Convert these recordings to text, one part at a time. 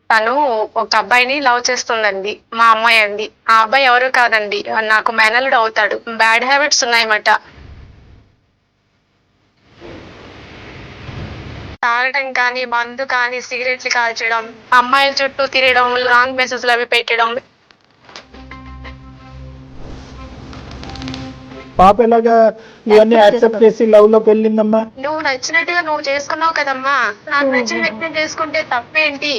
తను ఒక అబ్బాయిని లవ్ చేస్తుందండి. మా అమ్మాయి అండి. ఆ అబ్బాయి ఎవరు కాదండి. నాకు మేనల్లుడు అవుతాడు. బ్యాడ్ హ్యాబిట్స్ ఉన్నాయన్నమాట. తాగడం కానీ, మందు కానీ, సిగరెట్లు కాల్చడం, అమ్మాయిల చుట్టూ తిరగడం, రాంగ్ మెసేజ్‌లు అవి పెట్టడం. పాప ఎలాగా ఇవన్నీ యాక్సెప్ట్ చేసి లవ్ లోకి వెళ్ళిందమ్మా? నువ్వు నచ్చినట్టుగా నువ్వు చేసుకున్నావు కదమ్మా! నాకు నచ్చిన వ్యక్తిని చేసుకుంటే తప్పేంటి?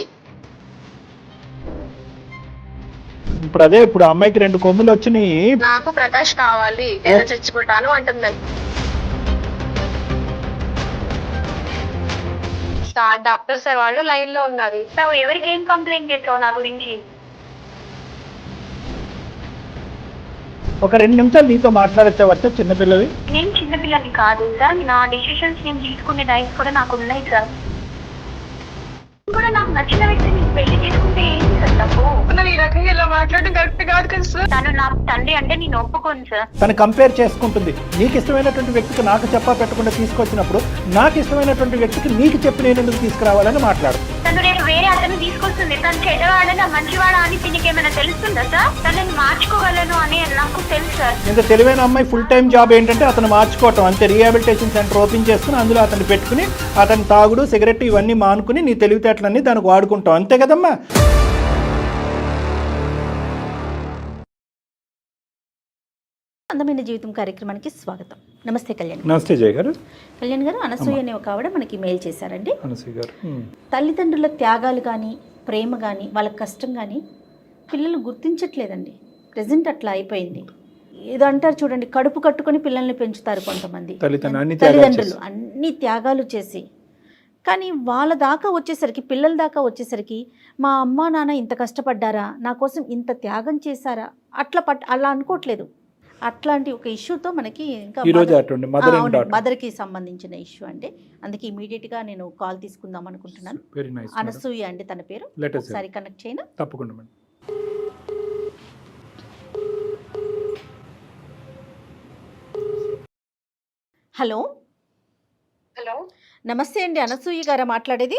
ఇప్పుడు అమ్మాయికి 2 కొమ్ములు వచ్చినాయి. నాకు ప్రకాష్ కావాలి. లేదా చచ్చిపోతాను అంటుందండి. డాక్టర్స్ వాళ్ళు లైన్ లో ఉన్నారు. నువ్వు ఎవరికి ఏం కంప్లైంట్ చేసావు నా గురించి? ఒక 2 నిమిషాలు నీతో మాట్లాడచ్చా చిన్నపిల్లవి? నేను చిన్నపిల్లని కాదు సార్. నా డిసిషన్స్ నేను తీసుకునే రైట్స్ కూడా నాకు ఉన్నాయి సార్. కూడా నాకు నచ్చిన వ్యక్తిని పెళ్లి చేసుకుంటే ఏంటి సార్ తప్పు? ఈ రకంగా ఇలా మాట్లాడడం కరెక్ట్ కాదు కదా సార్. తను నా తండ్రి అంటే నేను ఒప్పుకోను సార్. తను కంపేర్ చేసుకుంటుంది. నీకు ఇష్టమైనటువంటి వ్యక్తికి నాకు చెప్పా పెట్టకుండా తీసుకొచ్చినప్పుడు నాకు ఇష్టమైనటువంటి వ్యక్తికి నీకు చెప్పి నేను ఎందుకు తీసుకురావాలని మాట్లాడు. తను రేపు వేరే అతను తీసుకొస్తుంది. తను చెడ్డవాడని మంచివాడా అని దీనికి ఏమైనా తెలుస్తుందా సార్? తనని మార్చుకోగలను అని నాకు తెలుసు సార్. ఇంత తెలివైన అమ్మాయి ఫుల్ టైం జాబ్ ఏంటంటే అతను మార్చుకోవటం అంతే. రీహాబిలిటేషన్ సెంటర్ ఓపెన్ చేసుకుని అందులో అతను పెట్టుకుని అతని తాగుడు సిగరెట్ ఇవన్నీ మానుకుని నీ తెలివితేటలన్నీ దానికి వాడుకుంటాం అంతే కదమ్మా. అందమైన జీవితం కార్యక్రమానికి స్వాగతం. నమస్తే కళ్యాణ్. నమస్తే జయ గారు. కళ్యాణ్ గారు, అనసూయ అనే ఒక ఆవిడ మనకి మెయిల్ చేశారండి. అనసూయ గారు, తల్లిదండ్రుల త్యాగాలు కానీ ప్రేమ కానీ వాళ్ళ కష్టం కానీ పిల్లలు గుర్తించట్లేదండి. ప్రజెంట్ అట్లా అయిపోయింది. ఏదో అంటారు చూడండి, కడుపు కట్టుకొని పిల్లల్ని పెంచుతారు కొంతమంది తల్లిదండ్రులు, అన్ని త్యాగాలు చేసి. కానీ వాళ్ళ దాకా వచ్చేసరికి, పిల్లల దాకా వచ్చేసరికి మా అమ్మ నాన్న ఇంత కష్టపడ్డారా, నా కోసం ఇంత త్యాగం చేశారా, అలా అనుకోవట్లేదు. అట్లాంటి ఒక ఇష్యూతో మనకి ఇంకా మదర్కి సంబంధించిన ఇష్యూ అండి. అందుకే ఇమీడియట్గా నేను కాల్ తీసుకుందాం అనుకుంటున్నాను. అనసూయ అండి తన పేరు. ఒకసారి కనెక్ట్ చేయనా? తప్పకుండా మేడం. హలో. హలో, నమస్తే అండి. అనసూయ గారా మాట్లాడేది?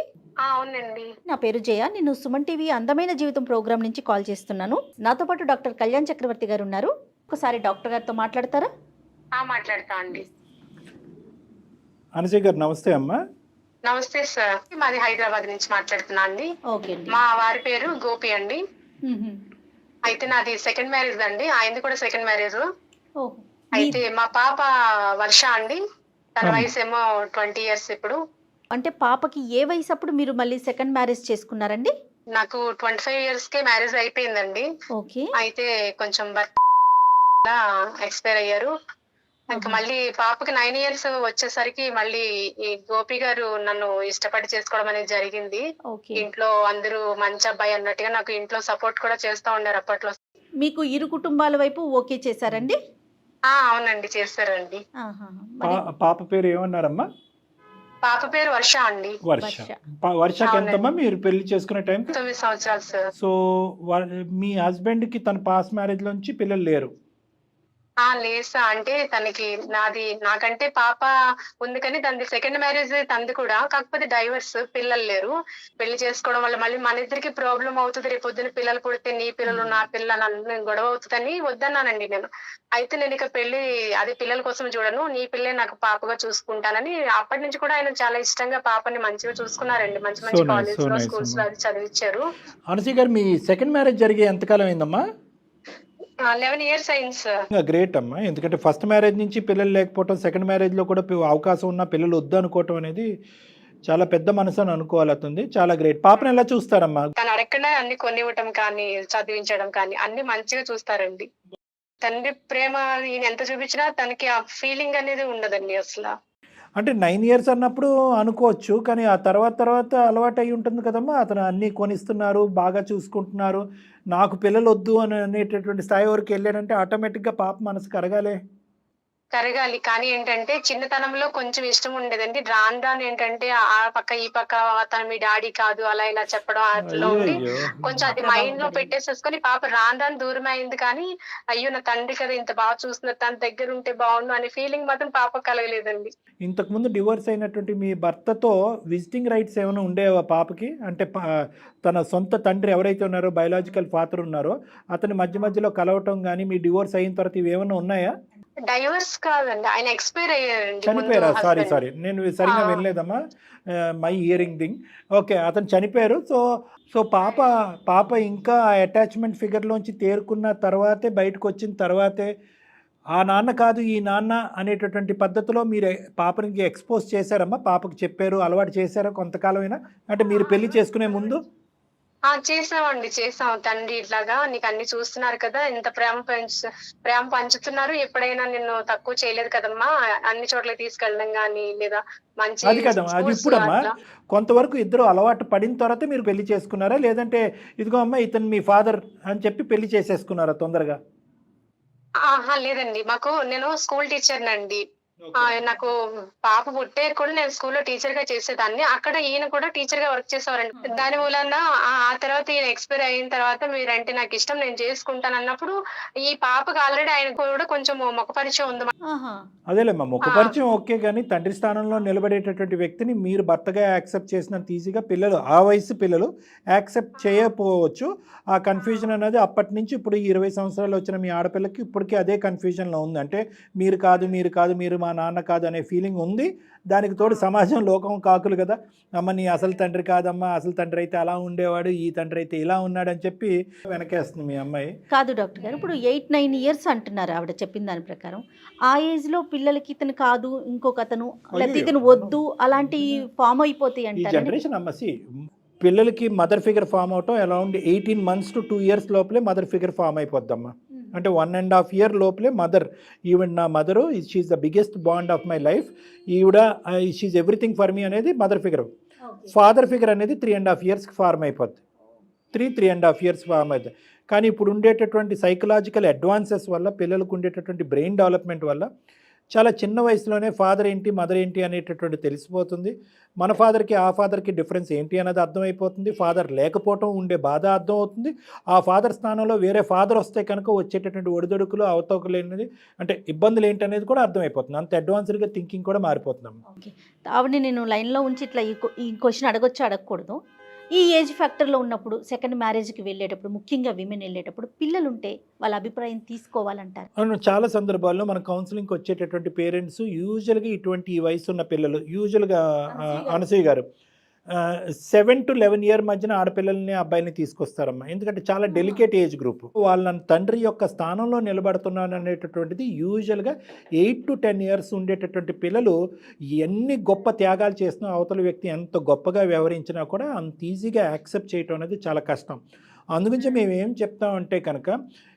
అవునండి. నా పేరు జయ. నేను సుమన్ టీవీ అందమైన జీవితం ప్రోగ్రామ్ నుంచి కాల్ చేస్తున్నాను. నాతో పాటు డాక్టర్ కళ్యాణ్ చక్రవర్తి గారు ఉన్నారు. ఒకసారి డాక్టర్ గారితో మాట్లాడతారా? మాట్లాడతా అండి. అనసూయ గారు నమస్తే అమ్మా. నమస్తే సార్. మాది హైదరాబాద్ నుంచి మాట్లాడుతున్నా అండి. ఓకే. మా వారి పేరు గోపి అండి. అయితే నాది సెకండ్ మ్యారేజ్ అండి. ఆయనది కూడా సెకండ్ మ్యారేజ్. అయితే మా పాప వర్ష అండి. తన వయసు ఏమో 20 years ఇప్పుడు. అంటే పాపకి ఏ వయసు అప్పుడు మీరు మళ్ళీ సెకండ్ మ్యారేజ్ చేసుకున్నారండి? నాకు 25 years కే మ్యారేజ్ అయిపోయిందండి. ఓకే. అయితే కొంచెం ఎక్స్పైర్ అయ్యారు. ఇంకా మళ్ళీ పాపకి 9 years వచ్చేసరికి మళ్ళీ ఈ గోపి గారు నన్ను ఇష్టపడి చేసుకోవడం అనేది జరిగింది. ఇంట్లో అందరూ మంచి అబ్బాయి అన్నట్టుగా నాకు ఇంట్లో సపోర్ట్ కూడా చేస్తా ఉన్నారు అప్పట్లో. మీకు ఇరు కుటుంబాల వైపు ఓకే చేశారండి? అవునండి, చేశారండి. పాప పేరు ఏమన్నారమ్మా? పాప పేరు వర్ష అండి. వర్షకి ఎంతమ్మా మీరు పెళ్లి చేసుకునే టైం? 9 సంవత్సరాలు సార్. సో మీ హస్బెండ్ కి తన పాస్ మ్యారేజ్ లోంచి పిల్లలు లేరు? లేసా అంటే తనకి నాకంటే పాప ఉంది కానీ తనది సెకండ్ మ్యారేజ్, తనది కూడా. కాకపోతే డైవర్స్, పిల్లలు లేరు. పెళ్లి చేసుకోవడం వల్ల మళ్ళీ మన ఇద్దరికి ప్రాబ్లం అవుతుంది. రేపు పొద్దున పిల్లలు పుడితే నీ పిల్లలు నా పిల్లలు గొడవ అవుతుందని వద్దన్నానండి నేను. అయితే నేను ఇక పెళ్లి అది పిల్లల కోసం చూడను, నీ పిల్లే నాకు పాపగా చూసుకుంటానని అప్పటి నుంచి కూడా ఆయన చాలా ఇష్టంగా పాపని మంచిగా చూసుకున్నారండి. మంచి మంచి కాలేజ్ లో, స్కూల్స్ లో అది చదివించారు. అనసూయ గారు, మీ సెకండ్ మ్యారేజ్ జరిగే ఎంతకాలం అయిందమ్మా? 11 years అయింది సార్. గ్రేట్ అమ్మా. ఎందుకంటే ఫస్ట్ మ్యారేజ్ నుంచి పిల్లలు లేకపోవటం, సెకండ్ మ్యారేజ్ లో కూడా అవకాశం ఉన్న పిల్లలు వద్దు అనుకోవటం అనేది చాలా పెద్ద మనసు అని అనుకోవాలవుతుంది. చాలా గ్రేట్. పాపను ఎలా చూస్తారమ్మా? తను అడగకుండా అన్ని కొనివ్వటం కానీ, చదివించడం కానీ అన్ని మంచిగా చూస్తారండి. తండ్రి ప్రేమ ఈయన ఎంత చూపించినా తనకి ఆ ఫీలింగ్ అనేది ఉండదండి అసలు. అంటే 9 years అన్నప్పుడు అనుకోవచ్చు, కానీ ఆ తర్వాత అలవాటు అయి ఉంటుంది కదమ్మా. అతను అన్నీ కొనిస్తున్నారు, బాగా చూసుకుంటున్నారు, నాకు పిల్లలు వద్దు అని అనేటటువంటి స్థాయి వరకు వెళ్ళాడంటే ఆటోమేటిక్గా పాప మనసు కరగాలే. కరగాలి. కానీ ఏంటంటే చిన్నతనంలో కొంచెం ఇష్టం ఉండేదండి. రాను రాను ఏంటంటే ఆ పక్క, ఈ పక్క తను మీ డాడీ కాదు అలా ఇలా చెప్పడం అట్లా ఉండి అయ్యయ్యో! కొంచెం ఆ అది ప్రభావం మైండ్‌లో పడింది. పెట్టేసేసుకొని పాప రాను రాను దూరమయింది కానీ, అయ్యో! నా తండ్రి కదా ఇంత బాగా చూస్తున్నారు. తన దగ్గరుంటే బావుండు అనే ఫీలింగ్ మాత్రం పాపకి కలగలేదండి. ఇంతకుముందు డివోర్స్ అయినటువంటి మీ భర్తతో విజిటింగ్ రైట్స్ ఏమైనా ఉండేవా పాపకి? అంటే తన సొంత తండ్రి ఎవరైతే ఉన్నారో బయోలాజికల్ ఫాదర్ ఉన్నారో అతని మధ్య మధ్యలో కలవటం గానీ, మీ డివోర్స్ అయిన తర్వాత ఇవేమన్నా ఉన్నాయా? డైవర్స్ కాదండి. ఆయన ఎక్స్‌పైర్ అయ్యారండి ముందు చనిపోయారా? Sorry, husband. సారీ. నేను ఆ! సరిగ్గా వినలేదమ్మా. My hearing thing. ఓకే. అతను చనిపోయారు. సో, పాప ఇంకా ఆ అటాచ్‌మెంట్ ఫిగర్‌లోంచి తేరుకున్న తర్వాతే బయటకొచ్చిన తర్వాతే ఆ నాన్న కాదు ఈ నాన్న అనేటటువంటి పద్ధతిలో మీరు పాపనికి ఎక్స్‌పోజ్ చేశారమ్మా? పాపకి చెప్పారు, అలవాటు చేశారా కొంతకాలమైనా? అంటే మీరు పెళ్లి చేసుకునే ముందు? చేసామండి. చేసాం. తండ్రి ఇట్లాగా నీకన్నీ చూస్తున్నారు కదా! ఇంత ప్రేమ పంచుతున్నారు. ఎప్పుడైనా నిన్ను తక్కువ చేయలేదు కదమ్మా! అన్ని చోట్లకి తీసుకెళ్ళడం గాని, లేదా మంచి అది కాదమ్మా. అది స్కూల్స్ ఇప్పుడమ్మా. అట్లా. కొంతవరకు ఇద్దరు అలవాటు పడిన తర్వాతే మీరు పెళ్లి చేసుకున్నారా? లేదంటే ఇదిగో అమ్మా ఇతను మీ ఫాదర్ అని చెప్పి పెళ్లి చేసేసుకున్నారా తొందరగా? లేదండి. నేను స్కూల్ టీచర్‌నండి. ఓకే. నాకు పాప పుట్టే కూడా నేను స్కూల్‌లో టీచర్‌గా చేసేదాన్ని. అక్కడ ఈయన కూడా టీచర్‌గా వర్క్ చేసేవారండి. దాని మూలాన ఆ తర్వాత ఈయన ఎక్స్‌పైర్ అయిన తర్వాత మీరంటే నాకిష్టం నేను చేసుకుంటానన్నప్పుడు, ఈ పాపకి ఆల్రెడీ ఆయన కూడా కొంచెం ముఖ పరిచయం ఉంది. ఆహా! అదేలేమ్మా. ముఖ ఆ! పరిచయం ఓకే గానీ, తండ్రి స్థానంలో నిలబడేటటువంటి వ్యక్తిని మీరు భర్తగా యాక్సెప్ట్ చేసినంత ఈజీగా పిల్లలు, ఆ వయసు పిల్లలు యాక్సెప్ట్ చేయకపోవచ్చు. ఆ కన్‌ఫ్యూజన్ అనేది అప్పటి నుంచి ఇప్పుడు ఈ 20 సంవత్సరాలు వచ్చిన మీ ఆడపిల్లకి ఇప్పటికి అదే కన్‌ఫ్యూజన్‌లో ఉంది. అంటే మీరు కాదు, మీరు మా నాన్న కాదు అనే ఫీలింగ్ ఉంది. దానికి తోడు సమాజం, లోకం కాకులు కదా! అమ్మ నీ అసలు తండ్రి కాదమ్మా, అసలు తండ్రి అయితే అలా ఉండేవాడు, ఈ తండ్రి అయితే ఇలా ఉన్నాడని చెప్పి వెనకేస్తుంది మీ అమ్మాయి. కాదు డాక్టర్ గారు. ఇప్పుడు 8, 9 ఇయర్స్ అంటున్నారు ఆవిడ చెప్పిన దాని ప్రకారం. ఆ ఏజ్‌లో పిల్లలకి ఇతను కాదు, ఇంకొకతను లేకపోతే ఇతను వద్దు అలాంటివి ఫార్మ్ అయిపోతాయి ఈ అంటారా? జనరేషన్ అమ్మ పిల్లలకి మదర్ ఫిగర్ ఫామ్ అవటం అరౌండ్ 18 మంత్స్ టు 2 ఇయర్స్ లోపలే మదర్ ఫిగర్ ఫామ్ అయిపోద్దమ్మా. అంటే 1.5 ఇయర్ లోపలే మదర్, ఈవెన్ నా mother she's the biggest bond of my life, ఈవిడ షీఈ్ ఎవ్రీథింగ్ ఫర్ మీ అనేది మదర్ ఫిగర్. ఫాదర్ ఫిగర్ అనేది 3.5 ఇయర్స్కి ఫార్మ్ అయిపోద్ది. 3.5 ఇయర్స్ ఫార్మ్ అవుతుంది. కానీ ఇప్పుడు ఉండేటటువంటి సైకలాజికల్ అడ్వాన్సెస్ వల్ల, పిల్లలకు ఉండేటటువంటి బ్రెయిన్ డెవలప్మెంట్ వల్ల చాలా చిన్న వయసులోనే ఫాదర్ ఏంటి, మదర్ ఏంటి అనేటటువంటి తెలిసిపోతుంది. మన ఫాదర్కి ఆ ఫాదర్కి డిఫరెన్స్ ఏంటి అనేది అర్థమైపోతుంది. ఫాదర్ లేకపోవటం ఉండే బాధ అర్థం అవుతుంది. ఆ ఫాదర్ స్థానంలో వేరే ఫాదర్ వస్తే కనుక వచ్చేటటువంటి ఒడిదొడుకులు, అవతవకలేనిది అంటే ఇబ్బందులు ఏంటి అనేది కూడా అర్థమైపోతుంది. అంత అడ్వాన్స్డ్గా థింకింగ్ కూడా మారిపోతున్నాం. ఓకే. ఆవిడని నేను లైన్‌లో ఉంచి ఇట్లా ఈ క్వెషన్ అడగొచ్చా అడగకూడదు. ఈ ఏజ్ ఫ్యాక్టర్‌లో ఉన్నప్పుడు సెకండ్ మ్యారేజ్‌కి వెళ్ళేటప్పుడు ముఖ్యంగా విమెన్ వెళ్ళేటప్పుడు పిల్లలుంటే వాళ్ళ అభిప్రాయం తీసుకోవాలంటారు. అవును. చాలా సందర్భాల్లో మన కౌన్సిలింగ్కి వచ్చేటటువంటి పేరెంట్స్ యూజువల్గా ఇటువంటి ఈ వయసు ఉన్న పిల్లలు యూజువల్గా అనసూయ గారు 7 to 11 ఇయర్ మధ్యన ఆడపిల్లల్ని అబ్బాయిని తీసుకొస్తారమ్మా. ఎందుకంటే చాలా డెలికేట్ ఏజ్ గ్రూప్. వాళ్ళ తండ్రి యొక్క స్థానంలో నిలబడుతున్నాను అనేటటువంటిది యూజువల్గా 8 to 10 ఇయర్స్ ఉండేటటువంటి పిల్లలు ఎన్ని గొప్ప త్యాగాలు చేసినా, అవతల వ్యక్తి ఎంత గొప్పగా వ్యవహరించినా కూడా అంత ఈజీగా యాక్సెప్ట్ చేయటం అనేది చాలా కష్టం. అందుగురించి మేము ఏం చెప్తామంటే కనుక,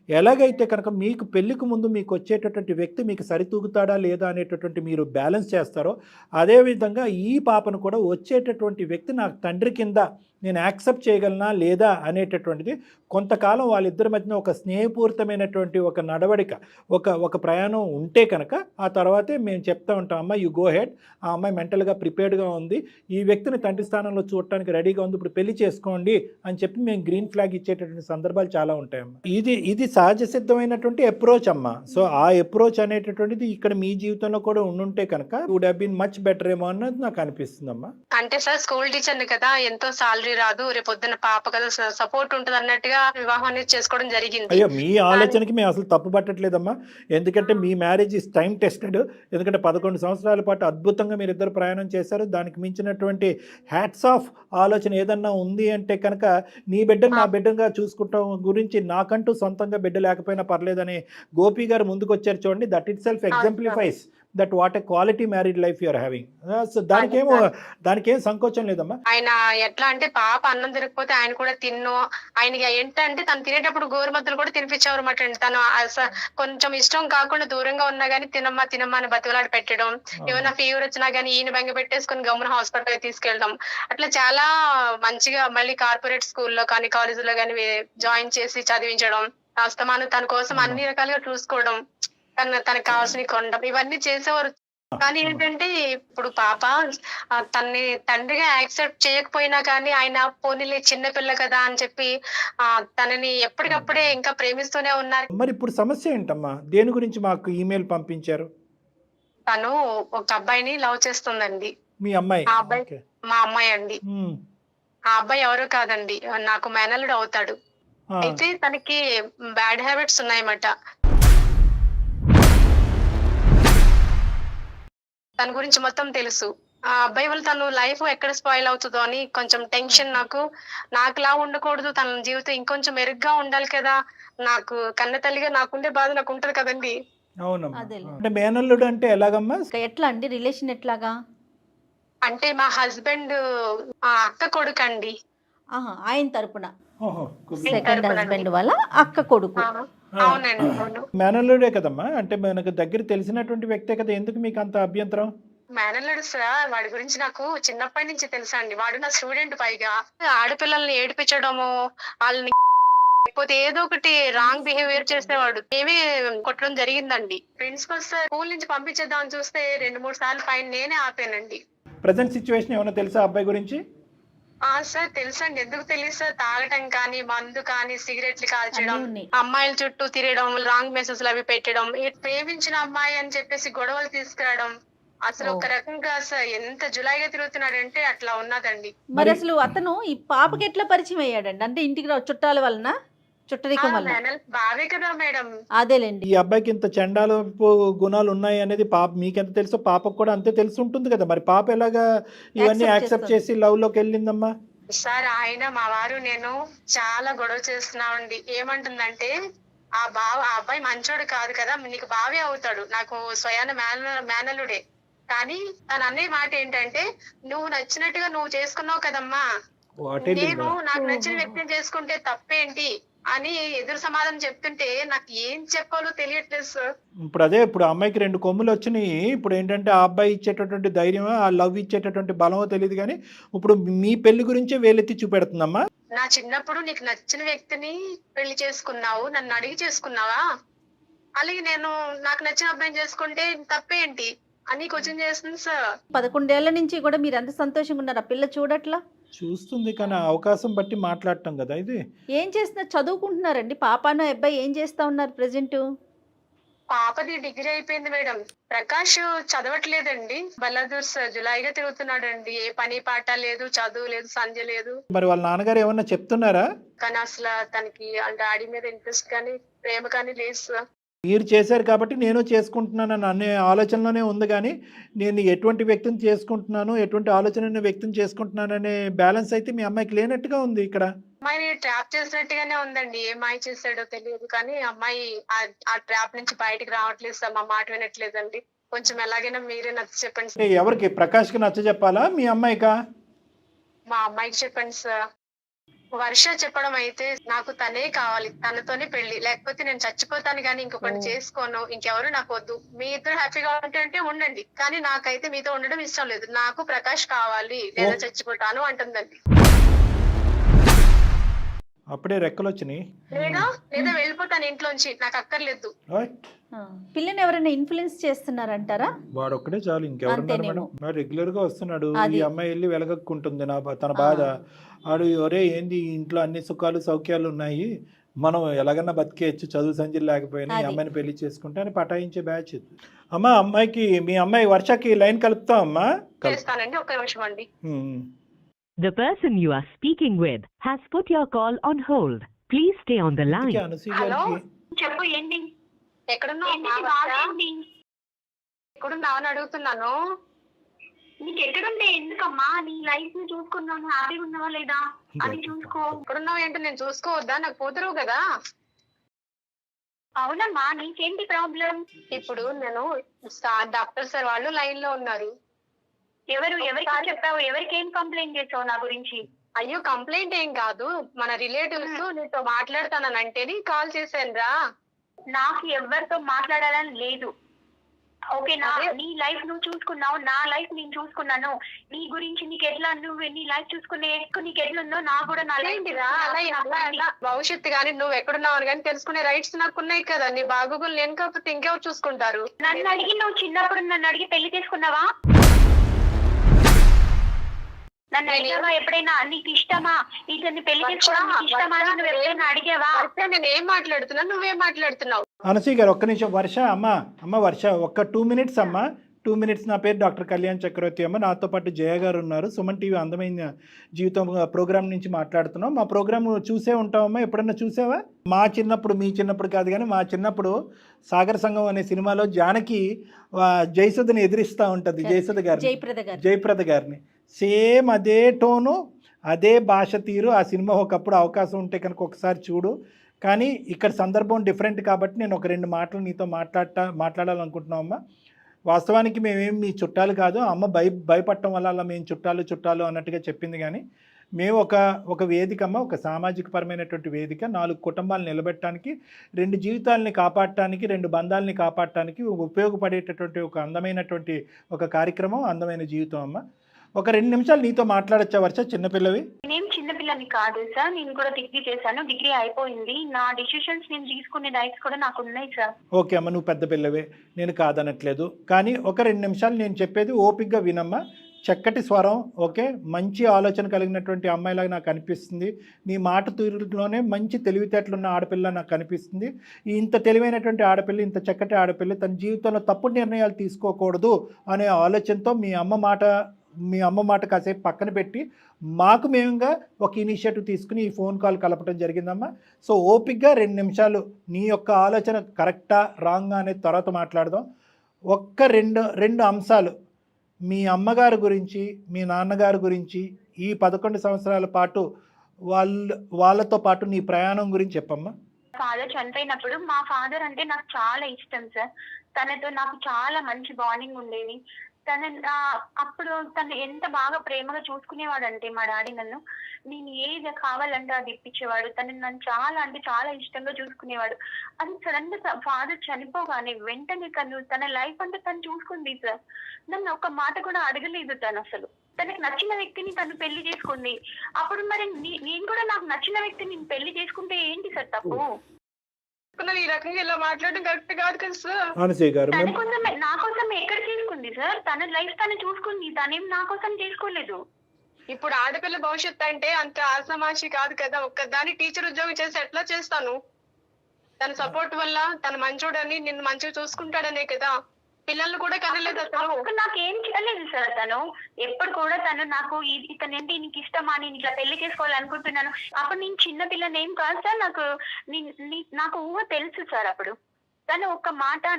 ఎలాగైతే కనుక మీకు పెళ్ళికి ముందు మీకు వచ్చేటటువంటి వ్యక్తి మీకు సరితూగుతాడా లేదా అనేటటువంటి మీరు బ్యాలెన్స్ చేస్తారో, అదేవిధంగా ఈ పాపను కూడా వచ్చేటటువంటి వ్యక్తి నాకు తండ్రి కింద నేను యాక్సెప్ట్ చేయగలనా లేదా అనేటటువంటిది కొంతకాలం వాళ్ళిద్దరి మధ్యన ఒక స్నేహపూరితమైనటువంటి ఒక నడవడిక, ఒక ప్రయాణం ఉంటే కనుక ఆ తర్వాతే మేము చెప్తా ఉంటాం, అమ్మ యు గో హెడ్, ఆ అమ్మాయి మెంటల్గా ప్రిపేర్డ్గా ఉంది, ఈ వ్యక్తిని తండ్రి స్థానంలో చూడటానికి రెడీగా ఉంది, ఇప్పుడు పెళ్లి చేసుకోండి అని చెప్పి మేము గ్రీన్ ఫ్లాగ్ ఇచ్చేటటువంటి సందర్భాలు చాలా ఉంటాయమ్మ. ఇది సహజ సిద్ధమైనటువంటి అప్రోచ్ అమ్మ. సో ఆ అప్రోచ్ అనేటటువంటిది ఇక్కడ మీ జీవితంలో కూడా ఉండుంటే కనుక would have been much better ఏమో అన్నది నాకు అనిపిస్తుందమ్మా. అంటే సార్ స్కూల్ టీచర్ని కదా, ఎంతో సాలరీ రాదు, రేపొద్దున పాప కదా సపోర్ట్ ఉంటుంది అన్నట్టుగా వివాహం అనేది చేసుకోవడం జరిగింది. అయ్యో మీ ఆలోచనకి మేము అసలు తప్పు పట్టట్లేదమ్మా. ఎందుకంటే మీ మ్యారేజ్ ఈజ్ టైం టెస్టెడ్. ఎందుకంటే 11 సంవత్సరాల పాటు అద్భుతంగా మీరు ఇద్దరు ప్రయాణం చేశారు. దానికి మించినటువంటి హ్యాట్స్ ఆఫ్ ఆలోచన ఏదన్నా ఉంది అంటే కనుక నీ బిడ్డను నా బిడ్డగా చూసుకుంటాం గురించి నాకంటూ సొంతంగా బిడ్డ లేకపోయినా పర్లేదని గోపి గారు ముందుకు వచ్చారు చూడండి. That itself exemplifies that what a quality married life you are having. So దానికేం సంకోచం లేదమ్మా. ఆయన ఎట్లా అంటే పాప అన్నం తినకపోతే ఆయన కూడా ఆయనకి ఏంటంటే తను తినేటప్పుడు గోరుమద్దలు కూడా తినిపించేవారు అన్నమాట. తను కొంచెం ఇష్టం కాకుండా దూరంగా ఉన్నా గానీ తినమ్మా అని బతిలాడి పెట్టడం, ఏమైనా ఫీవర్ వచ్చినా గానీ ఈయన బెంగ పెట్టేసుకుని గమ్మున హాస్పిటల్ తీసుకెళ్ళడం, అట్లా చాలా మంచిగా మళ్ళీ కార్పొరేట్ స్కూల్లో కానీ కాలేజీలో కానీ జాయిన్ చేసి చదివించడం, అస్తమానం తన కోసం అన్ని రకాలుగా చూసుకోవడం. తనకు కావాల్సినవి కొనడం ఇవన్నీ చేసేవారు. కానీ ఏంటంటే ఇప్పుడు పాప తన్ని తండ్రిగా యాక్సెప్ట్ చేయకపోయినా కానీ ఆయన పోనీలే చిన్నపిల్ల కదా అని చెప్పి తనని ఎప్పటికప్పుడే ఇంకా ప్రేమిస్తూనే ఉన్నారు. మరి ఇప్పుడు సమస్య ఏంటమ్మా? దేని గురించి మాకు ఈమెయిల్ పంపించారు? తను ఒక అబ్బాయిని లవ్ చేస్తుందండి. మీ అమ్మాయి? ఆ అబ్బాయి ఓకే. మా అమ్మాయి అండి. ఆ అబ్బాయి ఎవరు కాదండి, నాకు మేనల్లుడు అవుతాడు. అయితే తనకి బ్యాడ్ హ్యాబిట్స్ ఉన్నాయన్నమాట. తన గురించి మొత్తం తెలుసు. ఆ అబ్బాయి వల్ల తను లైఫ్ ఎక్కడ స్పాయిల్ అవుతుందో అని కొంచెం టెన్షన్. నాకులా ఉండకూడదు, తన జీవితం ఇంకొంచెం మెరుగ్గా ఉండాలి కదా. నాకు కన్న తల్లిగా నాకుండే బాధ నాకు ఉంటది కదండి. అవునమ్మా. అదేలే. అంటే మేనల్లుడు అంటే ఎలాగమ్మా? ఎట్లా అండి రిలేషన్ ఎట్లాగా? అంటే మా హస్బెండ్ అక్క కొడుకు అండి. ఆయన తరపున ఓహో. సెకండ్ హస్బెండ్ వాళ్ళ అక్క కొడుకు. అవునండి, అవును. మేనల్లుడే కదమ్మా, అంటే మనకు దగ్గర తెలిసినటువంటి వ్యక్తే కదా, ఎందుకు మీకు అంత అభ్యంతరం? మేనల్లుడు సార్, వాడి గురించి నాకు చిన్నప్పటి నుంచి తెలుసా అండి. వాడు నా స్టూడెంట్. పైగా ఆడపిల్లల్ని ఏడిపించడము, వాళ్ళని లేకపోతే ఏదో ఒకటి రాంగ్ బిహేవియర్ చేసేవాడు. ఏమీ కొట్టడం జరిగిందండి. ప్రిన్సిపల్ సార్ స్కూల్ నుంచి పంపించేద్దామని చూస్తే 2-3 సార్లు పైన నేనే ఆపానండి. ప్రజెంట్ సిచ్యువేషన్ ఏమైనా తెలుసా అబ్బాయి గురించి? సార్ తెలుసండి. ఎందుకు తెలియదు సార్? తాగటం కానీ, మందు కానీ, సిగరెట్లు కాల్చడం, అన్నీ ఉన్నాయి. అమ్మాయిల చుట్టూ తిరగడం, రాంగ్ మెసేజ్లు అవి పెట్టడం, ప్రేమించిన అమ్మాయి అని చెప్పేసి గొడవలు తీసుకురావడం. అసలు ఒక రకంగా సార్ ఎంత జులాయిగా తిరుగుతున్నాడంటే అట్లా ఉన్నదండి. మరి అసలు అతను ఈ పాపకి ఎట్లా పరిచయం అయ్యాడండి? అంటే ఇంటికి చుట్టాల వలన, చుట్టరికం వలన? బావే కదా మేడం. అదేలేండి. ఈ అబ్బాయికి ఇంత చండాలపు గుణాలు ఉన్నాయి అనేది పాప మీకెంత తెలుసో పాపకు కూడా అంతే తెలిసి ఉంటుంది కదా. మరి పాప ఎలాగా ఇవన్నీ యాక్సెప్ట్ చేసి లవ్ లోకి వెళ్ళిందమ్మా? సార్ ఆయన మా వారు నేను చాలా గొడవ చేస్తున్నామండి. ఏమంటుందంటే ఆ అబ్బాయి మంచోడు కాదు కదా, నీకు బావే అవుతాడు, నాకు స్వయాన మేనలుడే. కానీ తను అనే మాట ఏంటంటే, నువ్వు నచ్చినట్టుగా నువ్వు చేసుకున్నావు కదమ్మా, నేను నాకు నచ్చిన వ్యక్తిని చేసుకుంటే తప్పేంటి అని ఎదురు సమాధానం చెప్తుంటే నాకు ఏం చెప్పాలో తెలియట్లేదు సార్. ఇప్పుడు అమ్మాయికి 2 కొమ్ములు వచ్చినాయి. ఇప్పుడు ఏంటంటే ఆ అబ్బాయి ఇచ్చేటటువంటి ధైర్యమో, ఆ లవ్ ఇచ్చేటటువంటి బలమో తెలియదు, కానీ ఇప్పుడు మీ పెళ్లి గురించే వేలెత్తి చూపెడుతుందమ్మా. నా చిన్నప్పుడు నీకు నచ్చిన వ్యక్తిని పెళ్లి చేసుకున్నావు, నన్ను అడిగి చేసుకున్నావా, అలాగే నేను నాకు నచ్చిన అబ్బాయిని చేసుకుంటే తప్పేంటి అని క్వశ్చన్ చేస్తుంది సార్. 11 ఏళ్ల నుంచి కూడా మీరు ఎంత సంతోషంగా ఉన్నారు? ఆ పిల్ల చూడట్లా? చూస్తుంది, కానీ అవకాశం బట్టి మాట్లాడటం కదా ఇది. ఏం చేస్తున్నారు? చదువుకుంటున్నారండి పాపను అబ్బాయి? ఏం చేస్తా ఉన్నారు ప్రెసెంట్? పాపది డిగ్రీ అయిపోయింది మేడం. ప్రకాష్ చదవట్లేదండి. బల్లదూర్ సార్ జులాయిగా తిరుగుతున్నాడండి. ఏ పని పాట లేదు, చదువు లేదు, సంధ్య లేదు. మరి వాళ్ళ నాన్నగారు ఏమన్నా చెప్తున్నారా? కానీ అసలు తనకి డాడీ మీద ఇంట్రెస్ట్ కానీ ప్రేమ కానీ లేదు సార్. మీరు చేశారు కాబట్టి నేను చేసుకుంటున్నాను అనే ఆలోచనలోనే ఉంది, కానీ నేను ఎటువంటి వ్యక్తిని చేసుకుంటున్నాను, ఎటువంటి ఆలోచన వ్యక్తిని చేసుకుంటున్నాను అనే బ్యాలెన్స్ అయితే మీ అమ్మాయికి లేనట్టుగా ఉంది ఇక్కడ. అమ్మాయిని ట్రాప్ చేసినట్టుగానే ఉందండి. ఏ మాయ చేశాడో తెలియదు, కానీ అమ్మాయి ఆ ట్రాప్ నుంచి బయటకు రావట్లేదు సార్. మా మాట వినట్లేదండి. కొంచెం ఎలాగైనా మీరే నచ్చ చెప్పండి సార్. ఎవరికి? ప్రకాష్కి నచ్చ చెప్పాలా, మీ అమ్మాయికా? మా అమ్మాయికి చెప్పండి సార్. వర్ష చెప్పడం అయితే నాకు తనే కావాలి, తనతోనే పెళ్లి, లేకపోతే నేను చచ్చిపోతాను కానీ ఇంకొకటి చేసుకోను, ఇంకెవరు నాకు వద్దు, మీ ఇద్దరు హ్యాపీగా ఉంటే ఉండండి, కానీ నాకైతే మీతో ఉండడం ఇష్టం లేదు, నాకు ప్రకాష్ కావాలి లేదా చచ్చిపోతాను అంటుందండి. అప్పుడే రెక్కలు వచ్చినాయి. లేదా వెళ్ళిపోతాను ఇంట్లోంచి, నాకు అక్కర్లేదు. పిల్లని ఎవరైనా ఇన్ఫ్లుయెన్స్ చేస్తున్నారంటారా? వాడు ఒక్కడే చాలు, ఇంకెవరున్నారు మేడం? రెగ్యులర్ గా వస్తున్నాడు. ఈ అమ్మాయి వెళ్ళి వెలగక్కుంటుంది తన బాధ. ఆడు ఒరే ఏంది, ఇంట్లో అన్ని సుఖాలు సౌఖ్యాలు ఉన్నాయి, మనం ఎలాగన్నా బతికేయచ్చు, చదువు సంజలు లేకపోయినా ఈ అమ్మాయిని పెళ్లి చేసుకుంటే అని పటాయించే బ్యాచ్. అమ్మా, అమ్మాయికి మీ అమ్మాయి వర్షకి లైన్ కలుపుతాం అమ్మా. చేస్తానండి, ఒక్క నిమిషం అండి. The person you are speaking with has put your call on hold. Please stay on the line. Hello, చెప్పు. ఏంటి? ఎక్కడున్నావు అని అడుగుతున్నాను. నీకు ఎక్కడుండే? ఎందుకమ్మా? నీ లైఫ్ ని చూసుకున్నాను, హ్యాపీగా ఉన్నావా లేదా అని చూసుకో. ఎక్కడున్నావు ఏంటో నేను చూసుకోవద్దా? నాకు కూతురు కదా. అవునమ్మా, నీకేంటి ప్రాబ్లం? ఇప్పుడు నేను డాక్టర్ సార్ వాళ్ళు లైన్ లో ఉన్నారు. ఎవరికి చెప్పావు? ఎవరికి ఏం కంప్లైంట్ చేసావు నా గురించి? అయ్యో, కంప్లైంట్ ఏం కాదు, మన రిలేటివ్స్ నీతో మాట్లాడతానంటేనే కాల్ చేశాను రా. నాకు ఎవరితో మాట్లాడాలని లేదు. ఓకేనా? నీ లైఫ్ నువ్వు చూసుకున్నావు, నా లైఫ్ నేను చూసుకున్నాను. నీ గురించి నీకు ఎట్లా, నువ్వు నీ లైఫ్ చూసుకునే నీకు ఎట్లుందో నాకు కూడా నా లైఫ్ భవిష్యత్తు గానీ నువ్వు ఎక్కడున్నావు అని కానీ తెలుసుకునే రైట్స్ నాకు ఉన్నాయి కదా. నీ బాగోగులు నేను కాకపోతే ఇంకెవరు చూసుకుంటారు? నన్ను అడిగి నువ్వు చిన్నప్పుడు నన్ను అడిగి పెళ్లి చేసుకున్నావా? నన్ను అడిగావా ఎప్పుడైనా? నీకు ఇష్టమా ఇతన్ని పెళ్లి చేసుకోవడం ఇష్టమా అని నువ్వు ఎప్పుడైనా అడిగావా? నేను ఏం మాట్లాడుతున్నా, నువ్వేం మాట్లాడుతున్నావు? అనసూయ గారు ఒక్క నిమిషం. వర్ష అమ్మ వర్ష ఒక్క 2 minutes అమ్మ, 2 minutes. నా పేరు డాక్టర్ కళ్యాణ్ చక్రవర్తి అమ్మ. నాతో పాటు జయ గారు ఉన్నారు. సుమన్ టీవీ అందమైన జీవితం ప్రోగ్రామ్ నుంచి మాట్లాడుతున్నాం. మా ప్రోగ్రామ్ చూసే ఉంటావమ్మా, ఎప్పుడన్నా చూసావా? మా చిన్నప్పుడు, మీ చిన్నప్పుడు కాదు కానీ మా చిన్నప్పుడు సాగర సంఘం అనే సినిమాలో జానకి జయసుధని ఎదిరిస్తూ ఉంటుంది, జయప్రద గారిని. సేమ్ అదే టోను, అదే భాష తీరు. ఆ సినిమా ఒకప్పుడు అవకాశం ఉంటే కనుక ఒకసారి చూడు. కానీ ఇక్కడ సందర్భం డిఫరెంట్ కాబట్టి నేను ఒక 2 మాటలు నీతో మాట్లాడాలనుకుంటున్నాం అమ్మ. వాస్తవానికి మేమేం మీ చుట్టాలు కాదు. అమ్మ భయపడటం వల్ల అలా మేము చుట్టాలు అన్నట్టుగా చెప్పింది. కానీ మేము ఒక వేదిక అమ్మ, ఒక సామాజిక పరమైనటువంటి వేదిక. 4 కుటుంబాలు నిలబెట్టడానికి, 2 జీవితాలని కాపాడటానికి, 2 బంధాలని కాపాడటానికి ఉపయోగపడేటటువంటి ఒక అందమైనటువంటి ఒక కార్యక్రమం, అందమైన జీవితం అమ్మ. ఒక 2 నిమిషాలు నీతో మాట్లాడచ్చా వర్ష? చిన్నపిల్లవి? నేనేం చిన్నపిల్లని కాదు సార్. నేను కూడా డిగ్రీ చేశాను, డిగ్రీ అయిపోయింది. నా డిసిషన్స్ నేను తీసుకునే రైట్స్ కూడా నాకు ఉన్నాయి సార్. ఓకే అమ్మ, నువ్వు పెద్ద పిల్లవే, నేను కాదనట్లేదు. కానీ ఒక 2 నిమిషాలు నేను చెప్పేది ఓపికగా వినమ్మా. చక్కటి స్వరం, ఓకే, మంచి ఆలోచన కలిగినటువంటి అమ్మాయిలాగా నాకు అనిపిస్తుంది. నీ మాట తీరులోనే మంచి తెలివితేటలున్న ఆడపిల్ల నాకు అనిపిస్తుంది. ఇంత తెలివైనటువంటి ఆడపిల్ల, ఇంత చక్కటి ఆడపిల్ల తన జీవితంలో తప్పుడు నిర్ణయాలు తీసుకోకూడదు అనే ఆలోచనతో మీ అమ్మ మాట కాసేపు పక్కన పెట్టి మాకు మేముగా ఒక ఇనిషియేటివ్ తీసుకుని ఈ ఫోన్ కాల్ కలపడం జరిగిందమ్మా. సో ఓపిక్గా 2 నిమిషాలు నీ యొక్క ఆలోచన కరెక్టా రాంగా అనేది తర్వాత మాట్లాడదాం. ఒక్క రెండు అంశాలు మీ అమ్మగారి గురించి, మీ నాన్నగారి గురించి, ఈ 11 సంవత్సరాల పాటు వాళ్ళతో పాటు నీ ప్రయాణం గురించి చెప్పమ్మా. ఫాదర్ చనిపోయినప్పుడు మా ఫాదర్ అంటే నాకు చాలా ఇష్టం సార్. తనతో నాకు చాలా మంచి బాండింగ్ ఉండేది. అప్పుడు తను ఎంత బాగా ప్రేమగా చూసుకునేవాడు మా డాడీ నన్ను. నేను ఏది కావాలంటే అది ఇప్పించేవాడు. నన్ను చాలా అంటే చాలా ఇష్టంగా చూసుకునేవాడు. అది సడన్ గా ఫాదర్ చనిపోగానే వెంటనే తన లైఫ్ అంతా తను చూసుకుంది సార్. నన్ను ఒక మాట కూడా అడగలేదు తను అసలు. తనకి నచ్చిన వ్యక్తిని తను పెళ్లి చేసుకుంది. అప్పుడు మరి నేను కూడా నాకు నచ్చిన వ్యక్తిని నేను పెళ్లి చేసుకుంటే ఏంటి సార్ తప్పు? ఈ రకంగా ఇలా మాట్లాడడం కరెక్ట్ కాదు కదా సార్. తన కోసం, నా కోసం ఎక్కడ చేసుకుంది సార్? తన లైఫ్ తను చూసుకుంది, తనేం నా కోసం చేసుకోలేదు. ఇప్పుడు ఆడపిల్ల భవిష్యత్తు అంటే అంత ఆసమాషి కాదు కదా. ఒక్కదాని టీచర్ ఉద్యోగం చేసి ఎట్లా చేస్తాను? తన సపోర్ట్ వల్ల తన మంచోడని నిన్ను మంచిగా చూసుకుంటాడనే కదా. పిల్లలు కూడా కనలేదు అసలు. నాకేం చేయలేదు సార్ తను. ఎప్పుడు కూడా తను నాకు ఇతనంటే నీకు ఇష్టమా, నేను ఇట్లా పెళ్లి చేసుకోవాలనుకుంటున్నాను. అప్పుడు నేను చిన్న పిల్లని ఏం కాదు సార్. నాకు ఊహ తెలుసు సార్. అప్పుడు తను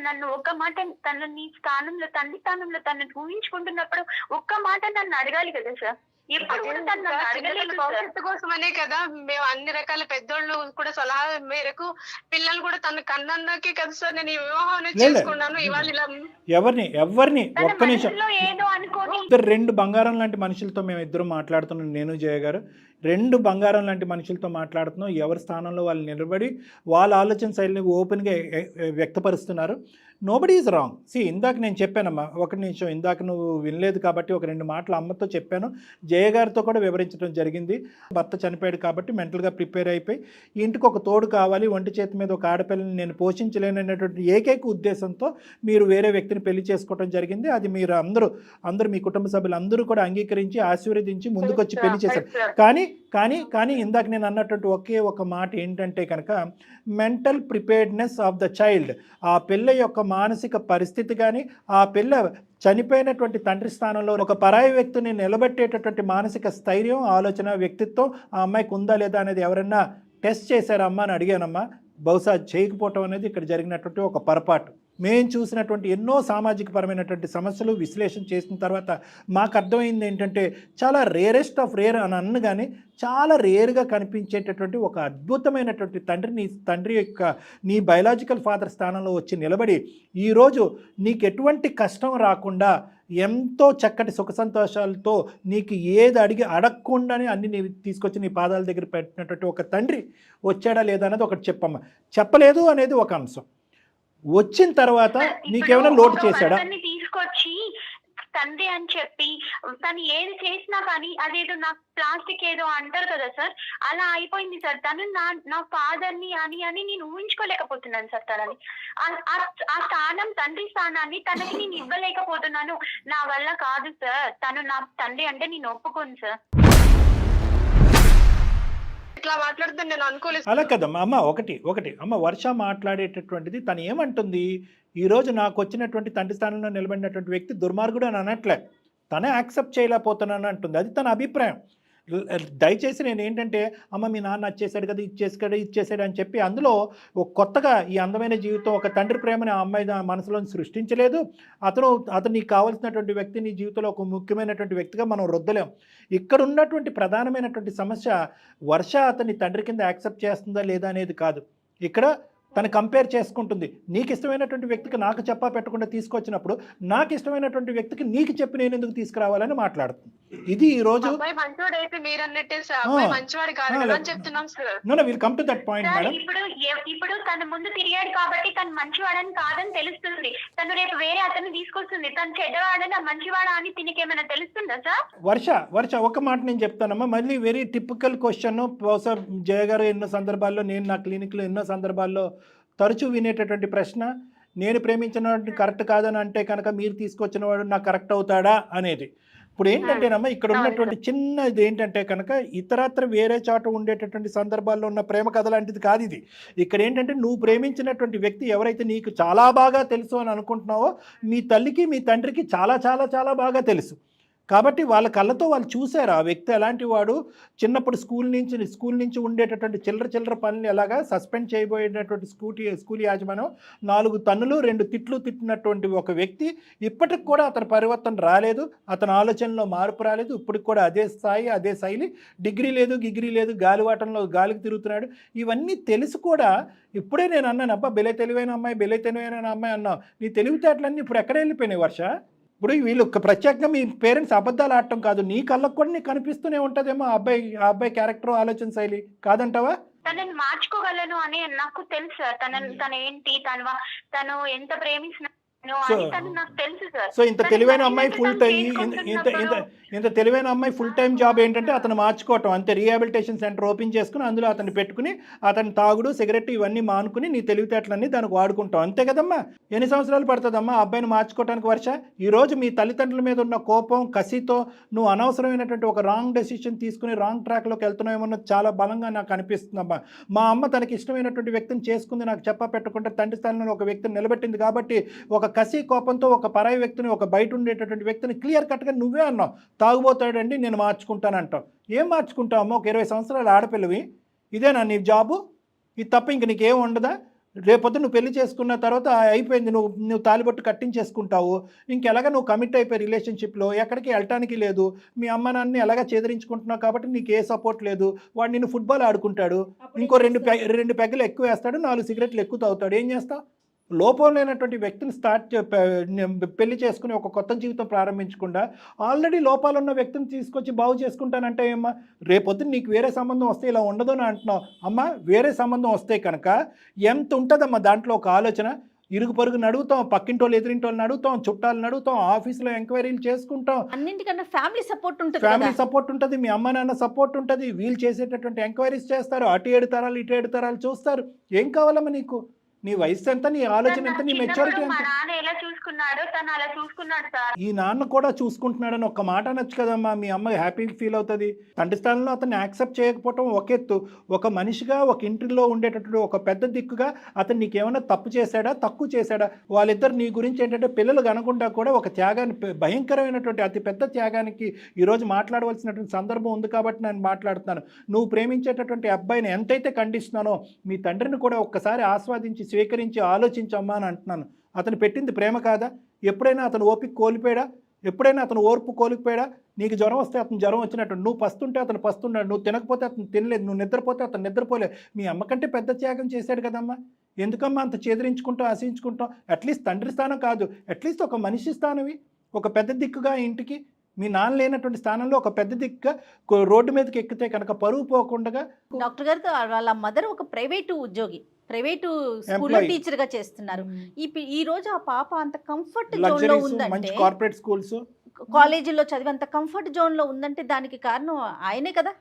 నన్ను ఒక్క మాట తను నీ స్థానంలో, తండ్రి స్థానంలో తను ఊహించుకుంటున్నప్పుడు ఒక్క మాట నన్ను అడగాలి కదా సార్. భవిష్యత్తు కోసమనే కదా మేము అన్ని రకాల పెద్దోళ్ళు కూడా సలహా మేరకు పిల్లలు కూడా తన కన్నాకే కదా సార్ నేను ఈ వివాహం చేసుకున్నాను. ఇవాళ ఇలా ఎవరిని ఒక్క నిమిషం, ఏదో అనుకోని 2 బంగారం లాంటి మనుషులతో మేము ఇద్దరు మాట్లాడుతున్నాం. నేను జయ గారు 2 బంగారం లాంటి మనుషులతో మాట్లాడుతున్నాం. ఎవరి స్థానంలో వాళ్ళు నిలబడి వాళ్ళ ఆలోచన శైలిని ఓపెన్గా వ్యక్తపరుస్తున్నారు. Nobody is wrong. ఇందాక నేను చెప్పానమ్మా, 1 నిమిషం, ఇందాక నువ్వు వినలేదు కాబట్టి ఒక 2 మాటలు అమ్మతో చెప్పాను. జయ గారితో కూడా వివరించడం జరిగింది. భర్త చనిపోయాడు కాబట్టి మెంటల్గా ప్రిపేర్ అయిపోయి ఇంటికి ఒక తోడు కావాలి, ఒంటి చేతి మీద ఒక ఆడపిల్లని నేను పోషించలేననేటువంటి ఏకైక ఉద్దేశంతో మీరు వేరే వ్యక్తిని పెళ్లి చేసుకోవడం జరిగింది. అది మీరు అందరూ మీ కుటుంబ సభ్యులు అందరూ కూడా అంగీకరించి ఆశీర్వదించి ముందుకొచ్చి పెళ్లి చేశారు. కానీ ఇందాక నేను అన్నటువంటి ఒకే ఒక మాట ఏంటంటే కనుక mental preparedness of the child. ఆ పిల్ల యొక్క మానసిక పరిస్థితి కానీ, ఆ పిల్ల చనిపోయినటువంటి తండ్రి స్థానంలో ఒక పరాయి వ్యక్తిని నిలబెట్టేటటువంటి మానసిక స్థైర్యం, ఆలోచన, వ్యక్తిత్వం ఆ అమ్మాయికి ఉందా లేదా అనేది ఎవరన్నా టెస్ట్ చేశారా అమ్మా అని అడిగానమ్మా. బహుశా చేయకపోవటం అనేది ఇక్కడ జరిగినటువంటి ఒక పొరపాటు. మేము చూసినటువంటి ఎన్నో సామాజిక పరమైనటువంటి సమస్యలు విశ్లేషణ చేసిన తర్వాత మాకు అర్థమైంది ఏంటంటే చాలా రేరెస్ట్ ఆఫ్ రేర్ అని అన్నగానే చాలా రేర్గా కనిపించేటటువంటి ఒక అద్భుతమైనటువంటి తండ్రి యొక్క నీ బయలాజికల్ ఫాదర్ స్థానంలో వచ్చి నిలబడి ఈరోజు నీకు ఎటువంటి కష్టం రాకుండా ఎంతో చక్కటి సుఖ సంతోషాలతో నీకు ఏది అడగకుండానే అన్ని నీ తీసుకొచ్చి నీ పాదాల దగ్గర పెట్టినటువంటి ఒక తండ్రి వచ్చాడా లేదా అనేది ఒకటి చెప్పమ్మా. చెప్పలేదు అనేది ఒక అంశం. వచ్చిన తర్వాత ఇప్పుడు నీకేమైనా లోటు ఒక చేశాడా? పర్సన్ని తీసుకొచ్చి తండ్రి అని చెప్పి తను ఏది చేసినా కానీ అదేదో నాకు ప్లాస్టిక్ ఏదో అంటారు కదా సార్, అలా అయిపోయింది సార్. తను నా ఫాదర్ ని అని నేను ఊహించుకోలేకపోతున్నాను సార్. తనని ఆ స్థానం, తండ్రి స్థానాన్ని తనకి నేను ఇవ్వలేకపోతున్నాను. నా వల్ల కాదు సార్. తను నా తండ్రి అంటే నేను ఒప్పుకోను సార్. ఇట్లా మాట్లాడుతుంది నేను అనుకోలేదు. అలా కదమ్మా అమ్మ, ఒకటి అమ్మ, వర్ష మాట్లాడేటటువంటిది తను ఏమంటుంది, ఈరోజు నాకు వచ్చినటువంటి తండ్రి స్థానంలో నిలబడినటువంటి వ్యక్తి దుర్మార్గుడు అని అనట్లే, తనే యాక్సెప్ట్ చేయలేకపోతున్నాను అంటుంది. అది తన అభిప్రాయం. దయచేసి నేను ఏంటంటే, అమ్మ మీ నాన్న వచ్చేసాడు కదా, ఇచ్చేసాడు అని చెప్పి అందులో ఒక కొత్తగా ఈ అందమైన జీవితం, ఒక తండ్రి ప్రేమని ఆ అమ్మాయి మనసులో సృష్టించలేదు. అతను నీకు కావాల్సినటువంటి వ్యక్తి నీ జీవితంలో ఒక ముఖ్యమైనటువంటి వ్యక్తిగా మనం రుద్దలేం. ఇక్కడ ఉన్నటువంటి ప్రధానమైనటువంటి సమస్య వర్ష అతని తండ్రి కింద యాక్సెప్ట్ చేస్తుందా లేదా అనేది కాదు. ఇక్కడ తను కంపేర్ చేసుకుంటుంది. నీకు ఇష్టమైనటువంటి వ్యక్తికి నాకు చెప్పా పెట్టకుండా తీసుకొచ్చినప్పుడు నాకు ఇష్టమైనటువంటి వ్యక్తికి నీకు చెప్పి నేను ఎందుకు తీసుకురావాలని మాట్లాడుతుంది. ఇది ఈ రోజు అబ్బాయి మంచివాడు అయితే మీరు అన్నట్టే సార్, అబ్బాయి మంచివాడు కాదు కదా అని చెప్తున్నాం sir. No will come to that point sir madam. ఇప్పుడు తన ముందు తిరిగాడు కాబట్టి తను మంచివాడని కాదని తెలుస్తుంది. తను రేపు వేరే అతన్ని తీసుకొస్తుంది. తను చెడ్డవాడని మంచివాడా అని తినకేమైనా తెలుస్తుందా సార్? వర్ష ఒక మాట నేను చెప్తానమ్మా, మళ్ళీ వెరీ టిపికల్ క్వశ్చన్. బహుశా జయ గారు ఎన్నో సందర్భాల్లో, నేను నా క్లినిక్లో ఎన్నో సందర్భాల్లో తరచూ వినేటటువంటి ప్రశ్న, నేను ప్రేమించిన కరెక్ట్ కాదని అంటే కనుక మీరు తీసుకొచ్చిన వాడు నాకు కరెక్ట్ అవుతాడా అనేది. ఇప్పుడు ఏంటంటేనమ్మా, ఇక్కడ ఉన్నటువంటి చిన్న ఇది ఏంటంటే కనుక ఇతరత్ర వేరే చోట ఉండేటటువంటి సందర్భాల్లో ఉన్న ప్రేమ కథ లాంటిది కాదు ఇది. ఇక్కడ ఏంటంటే నువ్వు ప్రేమించినటువంటి వ్యక్తి ఎవరైతే నీకు చాలా బాగా తెలుసు అని అనుకుంటున్నావో, మీ తల్లికి మీ తండ్రికి చాలా చాలా చాలా బాగా తెలుసు. కాబట్టి వాళ్ళ కళ్ళతో వాళ్ళు చూశారు ఆ వ్యక్తి ఎలాంటి వాడు. చిన్నప్పుడు స్కూల్ నుంచి ఉండేటటువంటి చిల్లర పనులు ఎలాగా సస్పెండ్ చేయబోయేటటువంటి స్కూల్ యాజమాన్యం 4 తన్నులు 2 తిట్లు తిట్టినటువంటి ఒక వ్యక్తి ఇప్పటికి కూడా అతని పరివర్తన రాలేదు, అతని ఆలోచనలో మార్పు రాలేదు. ఇప్పటికి కూడా అదే స్థాయి, అదే శైలి, డిగ్రీ లేదు, గాలివాటంలో గాలికి తిరుగుతున్నాడు. ఇవన్నీ తెలుసు కూడా. ఇప్పుడే నేను అన్నాను, అబ్బా బెలే తెలివైన అమ్మాయి అన్నావు. నీ తెలివితేటలన్నీ ఇప్పుడు ఎక్కడ వెళ్ళిపోయినాయి వర్ష? ఇప్పుడు వీళ్ళు ప్రత్యేకంగా మీ పేరెంట్స్ అబద్ధాలు ఆడటం కాదు, నీ కళ్ళకు కూడా నీకు కనిపిస్తూనే ఉంటుందేమో ఆ అబ్బాయి క్యారెక్టర్, ఆలోచన శైలి, కాదంటావా? తనని మార్చుకోగలను అని నాకు తెలుసు సార్. తన ఏంటి, తను ఎంత ప్రేమించిన నాకు తెలుసు సార్. సో ఇంత తెలివైన అమ్మాయి ఫుల్ టైం జాబ్ ఏంటంటే అతను మార్చుకోవటం అంతే. రీహాబిలిటేషన్ సెంటర్ ఓపెన్ చేసుకుని అందులో అతన్ని పెట్టుకుని అతని తాగుడు, సిగరెట్ ఇవన్నీ మానుకుని నీ తెలివితేటలన్నీ దానికి వాడుకుంటాం అంతే కదమ్మా. ఎన్ని సంవత్సరాలు పడుతుందమ్మా అబ్బాయిని మార్చుకోవడానికి వర్ష? ఈరోజు మీ తల్లిదండ్రుల మీద ఉన్న కోపం, కసితో నువ్వు అనవసరమైనటువంటి ఒక రాంగ్ డెసిషన్ తీసుకుని రాంగ్ ట్రాక్లోకి వెళ్తున్నావేమన్నది చాలా బలంగా నాకు అనిపిస్తుందమ్మా. మా అమ్మ తనకి ఇష్టమైనటువంటి వ్యక్తిని చేసుకుంది, నాకు చెప్పా పెట్టకుండా తండ్రి స్థానంలో ఒక వ్యక్తిని నిలబెట్టింది కాబట్టి ఒక కసి కోపంతో ఒక పరాయి వ్యక్తిని, ఒక బయట ఉండేటటువంటి వ్యక్తిని క్లియర్ కట్గా నువ్వే అన్నావు, తాగుబోతాడండి నేను మార్చుకుంటానంటావు. ఏం మార్చుకుంటావమ్మా? ఒక 20 సంవత్సరాల ఆడపిల్లవి, ఇదేనా నీ జాబు? ఇది తప్ప ఇంక నీకేం ఉండదా? రేపొద్దు నువ్వు పెళ్లి చేసుకున్న తర్వాత అయిపోయింది, నువ్వు తాలిబొట్టు కట్టించేసుకుంటావు. ఇంకెలాగా నువ్వు కమిట్ అయిపోయి రిలేషన్షిప్లో ఎక్కడికి వెళ్ళటానికి లేదు. మీ అమ్మ నాన్నని ఎలాగా చేదరించుకుంటున్నావు కాబట్టి నీకు ఏ సపోర్ట్ లేదు. వాడు నిన్ను ఫుట్బాల్ ఆడుకుంటాడు, ఇంకో 2 పెగ్గలు ఎక్కువ వేస్తాడు, 4 సిగరెట్లు ఎక్కువ తాగుతాడు. ఏం చేస్తావు? లోపం లేనటువంటి వ్యక్తిని పెళ్లి చేసుకుని ఒక కొత్త జీవితం ప్రారంభించకుండా ఆల్రెడీ లోపాలున్న వ్యక్తిని తీసుకొచ్చి బాగు చేసుకుంటానంటే ఏమ్మా? రేపొద్దున నీకు వేరే సంబంధం వస్తే ఇలా ఉండదు అని అంటున్నావు. అమ్మ వేరే సంబంధం వస్తే కనుక ఎంత ఉంటుందమ్మా దాంట్లో ఒక ఆలోచన? ఇరుగు పొరుగుని అడుగుతాం, పక్కింటోళ్ళు ఎదురింటోళ్ళని అడుగుతాం, చుట్టాలను అడుగుతాం, ఆఫీసులో ఎంక్వైరీలు చేసుకుంటాం. అన్నింటికన్నా ఫ్యామిలీ సపోర్ట్ ఉంటుంది, మీ అమ్మ నాన్న సపోర్ట్ ఉంటుంది. వీళ్ళు చేసేటటువంటి ఎంక్వైరీస్ చేస్తారు, అటు 7 తరాలు ఇటు 7 తరాలు చూస్తారు. ఏం కావాలమ్మా నీకు? నీ వయసు ఎంత, నీ ఆలోచన ఎంత, నీ మెచ్యూరిటీ ఎంత? ఈ నాన్న కూడా చూసుకుంటున్నాడని ఒక్క మాట అనొచ్చు కదమ్మా. మీ అమ్మ హ్యాపీ ఫీల్ అవుతుంది. తండ్రి స్థానంలో అతన్ని యాక్సెప్ట్ చేయకపోవటం ఒక ఎత్తు. ఒక మనిషిగా, ఒక ఇంటిలో ఉండేటటువంటి ఒక పెద్ద దిక్కుగా అతను నీకేమైనా తప్పు చేశాడా, తక్కువ చేశాడా? వాళ్ళిద్దరు నీ గురించి ఏంటంటే పిల్లలు కనకుండా కూడా ఒక త్యాగాన్ని, భయంకరమైనటువంటి అతి పెద్ద త్యాగానికి ఈరోజు మాట్లాడవలసినటువంటి సందర్భం ఉంది కాబట్టి నేను మాట్లాడుతున్నాను. నువ్వు ప్రేమించేటటువంటి అబ్బాయిని ఎంతైతే ఖండిస్తున్నానో మీ తండ్రిని కూడా ఒక్కసారి ఆస్వాదించి, స్వీకరించి, ఆలోచించమ్మా అని అంటున్నాను. అతను పెట్టింది ప్రేమ కాదా? ఎప్పుడైనా అతను ఓపిక కోల్పోయాడా? ఎప్పుడైనా అతను ఓర్పు కోల్పోయాడా? నీకు జ్వరం వస్తే అతను జ్వరం వచ్చినట్టు, నువ్వు పస్తుంటే అతను పస్తున్నాడు, నువ్వు తినకపోతే అతను తినలేదు, నువ్వు నిద్రపోతే అతను నిద్రపోలేదు. మీ అమ్మ కంటే పెద్ద త్యాగం చేశాడు కదమ్మా. ఎందుకమ్మా అంత చేదరించుకుంటాం, ఆశించుకుంటాం? అట్లీస్ట్ తండ్రి స్థానం కాదు, అట్లీస్ట్ ఒక మనిషి స్థానవి, ఒక పెద్ద దిక్కుగా ఇంటికి. మీ నాన్న లేనటువంటి స్థానంలో ఒక పెద్ద దిక్కుగా రోడ్డు మీదకి ఎక్కితే కనుక పరువు పోకుండా. డాక్టర్ గారు వాళ్ళ మదర్ ఒక ప్రైవేటు ఉద్యోగి, ప్రైవేటు స్కూల్లో Employee. టీచర్గా చేస్తున్నారు. ఈ రోజు ఆ పాప అంత కంఫర్ట్ జోన్లో లగ్జరీస్ ఉందంటే, మంచి కార్పొరేట్ స్కూల్స్ కాలేజీలో చదివి అంత కంఫర్ట్ జోన్లో ఉందంటే దానికి కారణం ఆయనే కదా,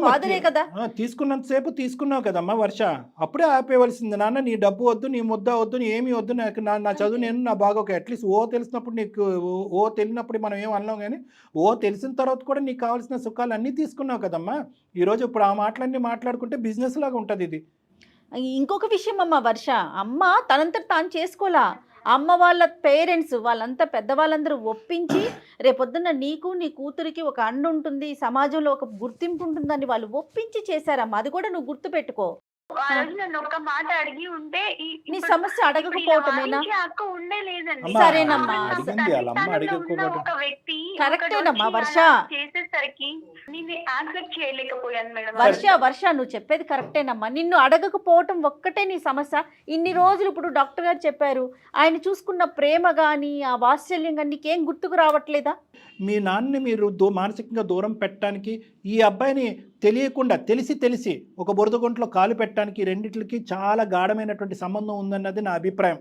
ఫాదరే కదా. తీసుకున్నంతసేపు తీసుకున్నావు కదమ్మా వర్ష, అప్పుడే ఆపేయవలసింది. నాన్న నీ డబ్బు వద్దు, నీ ముద్ద వద్దు, నీ ఏమీ వద్దు, నాకు నా చదువు నేను నా బాగోక అట్లీస్ట్ ఓ తెలిసినప్పుడు నీకు ఓ తెలియనప్పుడు మనం ఏం అన్నాం, కానీ ఓ తెలిసిన తర్వాత కూడా నీకు కావాల్సిన సుఖాలు అన్నీ తీసుకున్నావు కదమ్మా. ఈరోజు ఇప్పుడు ఆ మాటలన్నీ మాట్లాడుకుంటే బిజినెస్ లాగా ఉంటుంది ఇది. ఇంకొక విషయం అమ్మ వర్ష, అమ్మ తనంతట తాను చేసుకోలా, అమ్మ వాళ్ళ పేరెంట్స్ వాళ్ళంతా పెద్దవాళ్ళందరూ ఒప్పించి రేపొద్దున్న నీకు నీ కూతురికి ఒక అండ ఉంటుంది, సమాజంలో ఒక గుర్తింపు ఉంటుందని వాళ్ళు ఒప్పించి చేశారమ్మా. అది కూడా నువ్వు గుర్తుపెట్టుకో. ఆ రోజు నన్ను ఒక్క మాట అడిగి ఉంటే నీ సమస్య అడగకపోవటమేనా? అక్క ఉండే లేదండి. అమ్మా, సరేనమ్మా. అడిగింది వాళ్ళ అమ్మ అడగకపోవడం. ఒక వ్యక్తి కరెక్టేనమ్మా ఒకటి వర్ష. అలా చేసేసరికి నేను యాక్సెప్ట్ చేయలేకపోయాను మేడం. వర్ష నువ్వు చెప్పేది కరెక్టేనమ్మా. నిన్ను అడగకపోవటం ఒక్కటే నీ సమస్య. ఇన్ని రోజులు ఇప్పుడు డాక్టర్ గారు చెప్పారు, ఆయన చూసుకున్న ప్రేమ కానీ ఆ వాత్సల్యం కానీ నీకేం గుర్తుకు రావట్లేదా? మీ నాన్నని మీరు మానసికంగా దూరం పెట్టడానికి, ఈ అబ్బాయిని తెలియకుండా తెలిసి ఒక బురదగుంటలో కాలు పెట్టడానికి రెండిట్లకి చాలా గాఢమైనటువంటి సంబంధం ఉందన్నది నా అభిప్రాయం.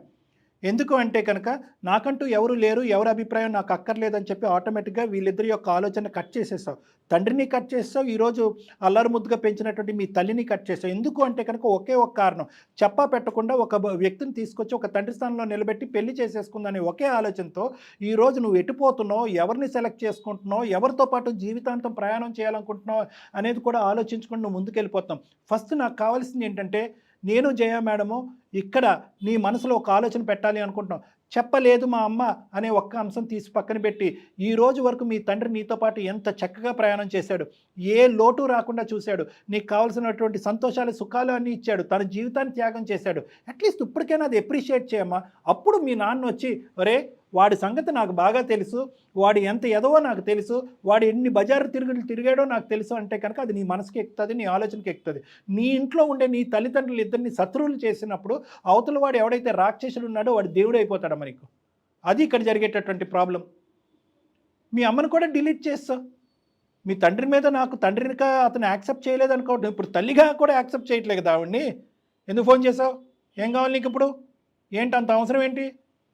ఎందుకు అంటే కనుక నాకంటూ ఎవరు లేరు, ఎవరి అభిప్రాయం నాకు అక్కర్లేదని చెప్పి ఆటోమేటిక్గా వీళ్ళిద్దరి యొక్క ఆలోచన కట్ చేసేస్తావు. తండ్రిని కట్ చేస్తావు, ఈరోజు అల్లరి ముద్దుగా పెంచినటువంటి మీ తల్లిని కట్ చేస్తావు. ఎందుకు అంటే కనుక ఒకే ఒక కారణం, చెప్పా పెట్టకుండా ఒక వ్యక్తిని తీసుకొచ్చి ఒక తండ్రి స్థానంలో నిలబెట్టి పెళ్లి చేసేసుకుందనే ఒకే ఆలోచనతో ఈరోజు నువ్వు ఎటుపోతున్నావు, ఎవరిని సెలెక్ట్ చేసుకుంటున్నావు, ఎవరితో పాటు జీవితాంతం ప్రయాణం చేయాలనుకుంటున్నావు అనేది కూడా ఆలోచించుకొని నువ్వు ముందుకెళ్ళిపోతాం. ఫస్ట్ నాకు కావాల్సింది ఏంటంటే, నేను జయ మేడము ఇక్కడ నీ మనసులో ఒక ఆలోచన పెట్టాలి అనుకుంటున్నాం, చెప్పలేదు మా అమ్మ అనే ఒక్క అంశం తీసి పక్కన పెట్టి, ఈ రోజు వరకు మీ తండ్రి నీతో పాటు ఎంత చక్కగా ప్రయాణం చేశాడు, ఏ లోటు రాకుండా చూశాడు, నీకు కావాల్సినటువంటి సంతోషాలు సుఖాలు అన్నీ ఇచ్చాడు, తన జీవితాన్ని త్యాగం చేశాడు. అట్లీస్ట్ ఇప్పటికైనా అది అప్రిషియేట్ చేయమ్మా. అప్పుడు మీ నాన్న వచ్చి, ఒరే వాడి సంగతి నాకు బాగా తెలుసు, వాడు ఎంత ఎదవో నాకు తెలుసు, వాడు ఎన్ని బజారు తిరిగాడో నాకు తెలుసు అంటే కనుక అది నీ మనసుకి ఎక్కుతుంది, నీ ఆలోచనకి ఎక్కుతుంది. నీ ఇంట్లో ఉండే నీ తల్లిదండ్రులు ఇద్దరిని శత్రువులు చేసినప్పుడు అవతల వాడు ఎవడైతే రాక్షసుడు ఉన్నాడో వాడు దేవుడు అయిపోతాడు మనకు. అది ఇక్కడ జరిగేటటువంటి ప్రాబ్లం. మీ అమ్మను కూడా డిలీట్ చేస్తావు. మీ తండ్రి మీద నాకు తండ్రినిగా అతను యాక్సెప్ట్ చేయలేదు అనుకోవడం, ఇప్పుడు తల్లిగా కూడా యాక్సెప్ట్ చేయట్లేదు కదా ఆవిడ్ని. ఎందుకు ఫోన్ చేసావు? ఏం కావాలి నీకు ఇప్పుడు? ఏంటి అంత అవసరం ఏంటి?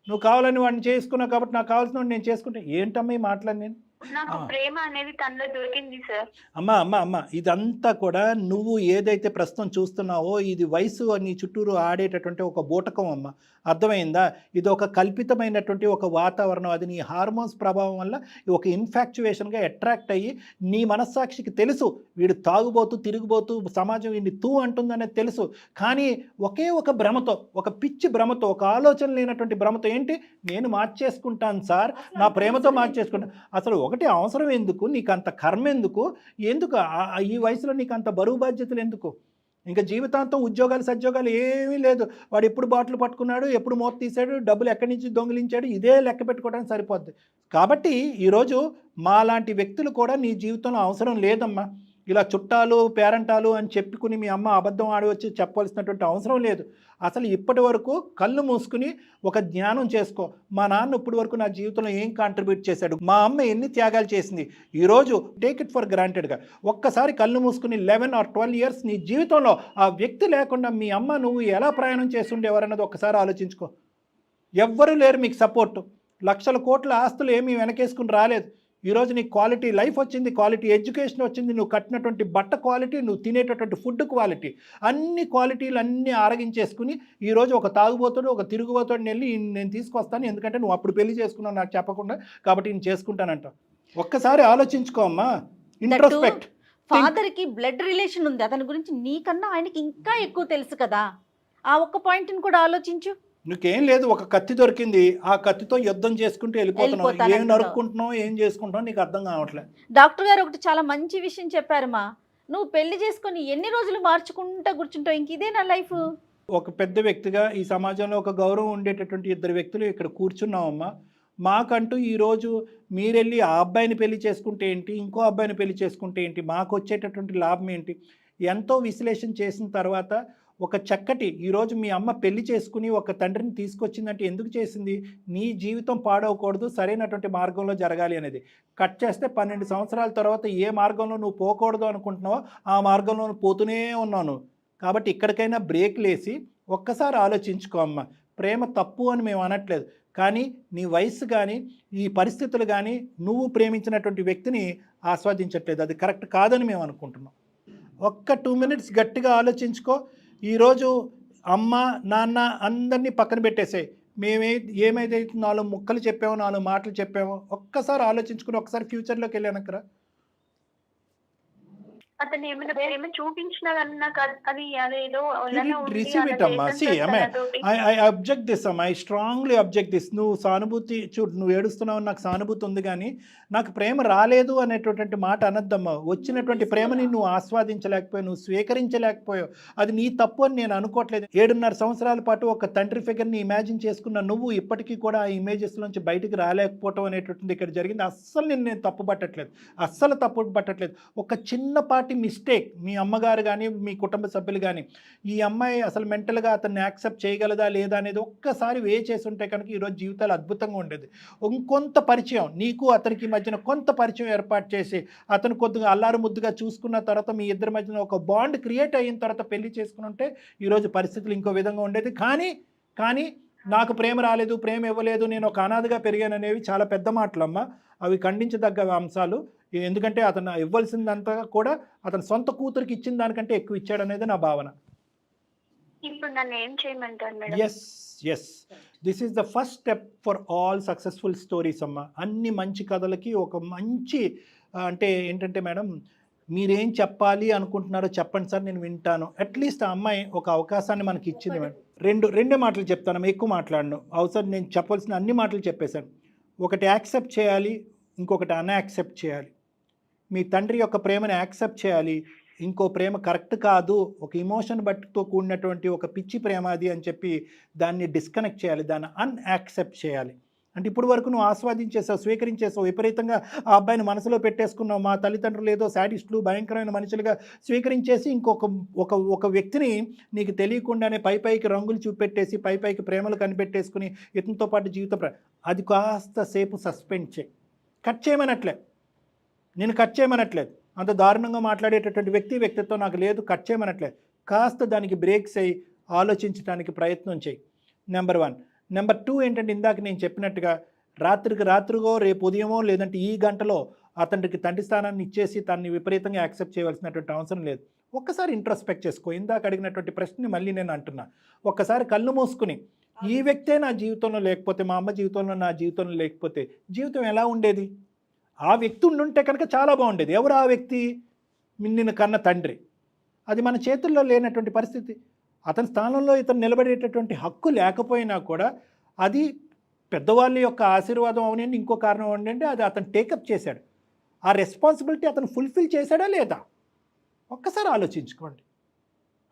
నువ్వు కావాలని వాడిని చేసుకున్నావు కాబట్టి నాకు కావాల్సిన వాడిని నేను చేసుకుంటే ఏంటమ్మా ఈ మాట్లాడి నేను? నాకు ప్రేమ అనేది తనలో దొరికింది సార్. అమ్మ ఇదంతా కూడా నువ్వు ఏదైతే ప్రస్తుతం చూస్తున్నావో ఇది వయసు నీ చుట్టూరు ఆడేటటువంటి ఒక బూటకం అమ్మ. అర్థమైందా? ఇది ఒక కల్పితమైనటువంటి ఒక వాతావరణం. అది నీ హార్మోన్స్ ప్రభావం వల్ల ఒక ఇన్ఫాక్చువేషన్గా అట్రాక్ట్ అయ్యి నీ మనస్సాక్షికి తెలుసు వీడు తాగుబోతూ తిరిగిపోతూ సమాజం వీడిని తూ అంటుందనేది తెలుసు. కానీ ఒకే ఒక భ్రమతో, ఒక పిచ్చి భ్రమతో, ఒక ఆలోచన లేనటువంటి భ్రమతో, ఏంటి నేను మార్చేసుకుంటాను సార్, నా ప్రేమతో మార్చేసుకుంటాను. అసలు ఒకటి అవసరం ఎందుకు నీకు? అంత కర్మ ఎందుకు? ఈ వయసులో నీకు అంత బరువు బాధ్యతలు ఎందుకు? ఇంకా జీవితాంతం ఉద్యోగాలు సద్యోగాలు ఏమీ లేదు. వాడు ఎప్పుడు బాటిల్ పట్టుకున్నాడు, ఎప్పుడు మూత తీశాడు, డబ్బులు ఎక్కడి నుంచి దొంగిలించాడు, ఇదే లెక్క పెట్టుకోవడానికి సరిపోద్ది. కాబట్టి ఈరోజు మాలాంటి వ్యక్తులు కూడా నీ జీవితంలో అవసరం లేదమ్మా. ఇలా చుట్టాలు పేరంటాలు అని చెప్పుకుని మీ అమ్మ అబద్ధం ఆడి వచ్చి చెప్పవలసినటువంటి అవసరం లేదు. అసలు ఇప్పటి వరకు కళ్ళు మూసుకుని ఒక జ్ఞానం చేసుకో. మా నాన్న ఇప్పటి వరకు నా జీవితంలో ఏం కాంట్రిబ్యూట్ చేశాడు, మా అమ్మ ఎన్ని త్యాగాలు చేసింది, ఈరోజు టేక్ ఇట్ ఫర్ గ్రాంటెడ్గా ఒక్కసారి కళ్ళు మూసుకుని 11 or 12 years నీ జీవితంలో ఆ వ్యక్తి లేకుండా మీ అమ్మ నువ్వు ఎలా ప్రయాణం చేస్తుండేవారన్నది ఒక్కసారి ఆలోచించుకో. ఎవ్వరూ లేరు మీకు సపోర్టు. లక్షల కోట్ల ఆస్తులు ఏమీ వెనకేసుకుని రాలేదు. ఈరోజు నీకు క్వాలిటీ లైఫ్ వచ్చింది, క్వాలిటీ ఎడ్యుకేషన్ వచ్చింది, నువ్వు కట్టినటువంటి బట్ట క్వాలిటీ, నువ్వు తినేటటువంటి ఫుడ్ క్వాలిటీ, అన్ని క్వాలిటీలు అన్నీ ఆరగించేసుకుని ఈరోజు ఒక తాగుబోతుడు, ఒక తిరుగుబోతుడిని వెళ్ళి నేను తీసుకొస్తాను, ఎందుకంటే నువ్వు అప్పుడు పెళ్లి చేసుకున్నావు నాకు చెప్పకుండా, కాబట్టి నేను చేసుకుంటానంట. ఒక్కసారి ఆలోచించుకో అమ్మా. ఇంట్రోస్పెక్ట్. ఫాదర్కి బ్లడ్ రిలేషన్ ఉంది, అతని గురించి నీకన్నా ఆయనకి ఇంకా ఎక్కువ తెలుసు కదా. ఆ ఒక్క పాయింట్ని కూడా ఆలోచించు. నీకేం లేదు, ఒక కత్తి దొరికింది, ఆ కత్తితో యుద్ధం చేసుకుంటూ వెళ్ళిపోతున్నావు. ఏం నరుక్కుంటున్నావు, ఏం చేసుకుంటున్నావు నీకు అర్థం కావట్లేదు. డాక్టర్ గారు ఒకటి చాలా మంచి విషయం చెప్పారమ్మా, నువ్వు పెళ్లి చేసుకొని ఎన్ని రోజులు మార్చుకుంటా కూర్చుంటావు, ఇంక ఇదే నా లైఫ్. ఒక పెద్ద వ్యక్తిగా ఈ సమాజంలో ఒక గౌరవం ఉండేటటువంటి ఇద్దరు వ్యక్తులు ఇక్కడ కూర్చున్నామమ్మా. మాకంటూ ఈరోజు మీరెళ్ళి ఆ అబ్బాయిని పెళ్లి చేసుకుంటే ఏంటి, ఇంకో అబ్బాయిని పెళ్లి చేసుకుంటే ఏంటి, మాకు వచ్చేటటువంటి లాభం ఏంటి? ఎంతో విశ్లేషణ చేసిన తర్వాత ఒక చక్కటి ఈరోజు మీ అమ్మ పెళ్లి చేసుకుని ఒక తండ్రిని తీసుకొచ్చిందంటే ఎందుకు చేసింది? నీ జీవితం పాడవకూడదు, సరైనటువంటి మార్గంలో జరగాలి అనేది. కట్ చేస్తే 12 సంవత్సరాల తర్వాత ఏ మార్గంలో నువ్వు పోకూడదు అనుకుంటున్నావో ఆ మార్గంలో పోతూనే ఉన్నాను. కాబట్టి ఇక్కడికైనా బ్రేక్లు వేసి ఒక్కసారి ఆలోచించుకో అమ్మ. ప్రేమ తప్పు అని మేము అనట్లేదు, కానీ నీ వయసు కానీ ఈ పరిస్థితులు కానీ నువ్వు ప్రేమించినటువంటి వ్యక్తిని ఆస్వాదించట్లేదు, అది కరెక్ట్ కాదని మేము అనుకుంటున్నాం. ఒక్క 2 minutes గట్టిగా ఆలోచించుకో. ఈరోజు అమ్మ నాన్న అందరినీ పక్కన పెట్టేసాయి, ఏమైతే 4 ముక్కలు చెప్పామో 4 మాటలు చెప్పామో ఒక్కసారి ఆలోచించుకుని ఒకసారి ఫ్యూచర్లోకి వెళ్ళానక్కరా. అతను ఏమైనా ప్రేమ చూపించినా కానీ నాకు అది అదేదో రిసీవ్ ఇట్ అమ్మా. ఐ అబ్జెక్ట్ దిస్ అమ్మా, ఐ స్ట్రాంగ్లీ అబ్జెక్ట్ దిస్. నువ్వు సానుభూతి చూడు, నువ్వు ఏడుస్తున్నావు, నాకు సానుభూతి ఉంది, కానీ నాకు ప్రేమ రాలేదు అనేటటువంటి మాట అనద్దమ్మా. వచ్చినటువంటి ప్రేమని నువ్వు ఆస్వాదించలేకపోయావు, నువ్వు స్వీకరించలేకపోయావు, అది నీ తప్పు అని నేను అనుకోవట్లేదు. 7.5 సంవత్సరాల పాటు ఒక తండ్రి ఫిగర్ని ఇమాజిన్ చేసుకున్న నువ్వు ఇప్పటికీ కూడా ఆ ఇమేజెస్ నుంచి బయటికి రాలేకపోవటం అనేటువంటిది ఇక్కడ జరిగింది. అస్సలు నేను తప్పు పట్టట్లేదు, అస్సలు తప్పు పట్టట్లేదు. ఒక చిన్నపాటి మిస్టేక్ మీ అమ్మగారు కానీ మీ కుటుంబ సభ్యులు కానీ ఈ అమ్మాయి అసలు మెంటల్గా అతన్ని యాక్సెప్ట్ చేయగలదా లేదా అనేది ఒక్కసారి చేసి ఉంటే కనుక ఈరోజు జీవితాలు అద్భుతంగా ఉండేది. ఇంకొంత పరిచయం, నీకు అతనికి మధ్యన కొంత పరిచయం ఏర్పాటు చేసి అతను కొద్దిగా అల్లారు ముద్దుగా చూసుకున్న తర్వాత మీ ఇద్దరి మధ్యన ఒక బాండ్ క్రియేట్ అయిన తర్వాత పెళ్లి చేసుకుని ఉంటే ఈరోజు పరిస్థితులు ఇంకో విధంగా ఉండేది. కానీ నాకు ప్రేమ రాలేదు, ప్రేమ ఇవ్వలేదు, నేను ఒక అనాథగా పెరిగాను అనేవి చాలా పెద్ద మాటలమ్మ. అవి ఖండించదగ్గ అంశాలు. ఎందుకంటే అతను ఇవ్వాల్సిందంతా కూడా అతను సొంత కూతురికి ఇచ్చిన దానికంటే ఎక్కువ ఇచ్చాడనేది నా భావన. ఇప్పుడు నన్ను ఏం చేయమంటారు madam? Yes this is the first step for all successful stories అమ్మ. అన్ని మంచి కథలకి ఒక మంచి అంటే ఏంటంటే మేడం, మీరేం చెప్పాలి అనుకుంటున్నారో చెప్పండి సార్, నేను వింటాను. అట్లీస్ట్ ఆ అమ్మాయి ఒక అవకాశాన్ని మనకి ఇచ్చింది మేడం. రెండే మాటలు చెప్తాను, ఎక్కువ మాట్లాడను. అవసరం నేను చెప్పాల్సిన అన్ని మాటలు చెప్పేశాను. ఒకటి యాక్సెప్ట్ చేయాలి, ఇంకొకటి అన్యాక్సెప్ట్ చేయాలి. మీ తండ్రి యొక్క ప్రేమని యాక్సెప్ట్ చేయాలి, ఇంకో ప్రేమ కరెక్ట్ కాదు, ఒక ఇమోషన్ బట్టితో కూడినటువంటి ఒక పిచ్చి ప్రేమ అది అని చెప్పి దాన్ని డిస్కనెక్ట్ చేయాలి, దాన్ని అన్యాక్సెప్ట్ చేయాలి. అంటే ఇప్పుడు వరకు నువ్వు ఆస్వాదించేసావు, స్వీకరించేసావు, విపరీతంగా ఆ అబ్బాయిని మనసులో పెట్టేసుకున్నావు. మా తల్లిదండ్రులు ఏదో శాడిస్టులు, భయంకరమైన మనుషులుగా స్వీకరించేసి ఇంకొక వ్యక్తిని నీకు తెలియకుండానే పైకి రంగులు చూపెట్టేసి పైకి ప్రేమలు కనిపెట్టేసుకుని ఇతనితో పాటు అది కాస్త సేపు సస్పెండ్ చేయి. కట్ చేయమనట్లే, నేను కట్ చేయమనట్లేదు. అంత దారుణంగా మాట్లాడేటటువంటి వ్యక్తిత్వం నాకు లేదు, కట్ చేయమనట్లేదు. కాస్త దానికి బ్రేక్స్ అయ్యి ఆలోచించడానికి ప్రయత్నం చేయి. నెంబర్ 1. నెంబర్ 2 ఏంటంటే ఇందాక నేను చెప్పినట్టుగా రాత్రిగో రేపు ఉదయమో లేదంటే ఈ గంటలో అతనికి తండ్రి స్థానాన్ని ఇచ్చేసి తనని విపరీతంగా యాక్సెప్ట్ చేయవలసినటువంటి అవసరం లేదు. ఒక్కసారి ఇంట్రోస్పెక్ట్ చేసుకో. ఇందాక అడిగినటువంటి ప్రశ్నని మళ్ళీ నేను అంటున్నా. ఒక్కసారి కళ్ళు మూసుకుని ఈ వ్యక్తే నా జీవితంలో లేకపోతే, మా అమ్మ జీవితంలో నా జీవితంలో లేకపోతే జీవితం ఎలా ఉండేది? ఆ వ్యక్తి ఉండుంటే కనుక చాలా బాగుండేది. ఎవరు ఆ వ్యక్తి? నిన్ను కన్న తండ్రి. అది మన చేతుల్లో లేనటువంటి పరిస్థితి. అతని స్థానంలో ఇతను నిలబడేటటువంటి హక్కు లేకపోయినా కూడా అది పెద్దవాళ్ళ యొక్క ఆశీర్వాదం అవనండి, ఇంకో కారణం అవనండి, అది అతను టేకప్ చేశాడు. ఆ రెస్పాన్సిబిలిటీ అతను ఫుల్ఫిల్ చేశాడా లేదా ఒక్కసారి ఆలోచించుకోండి.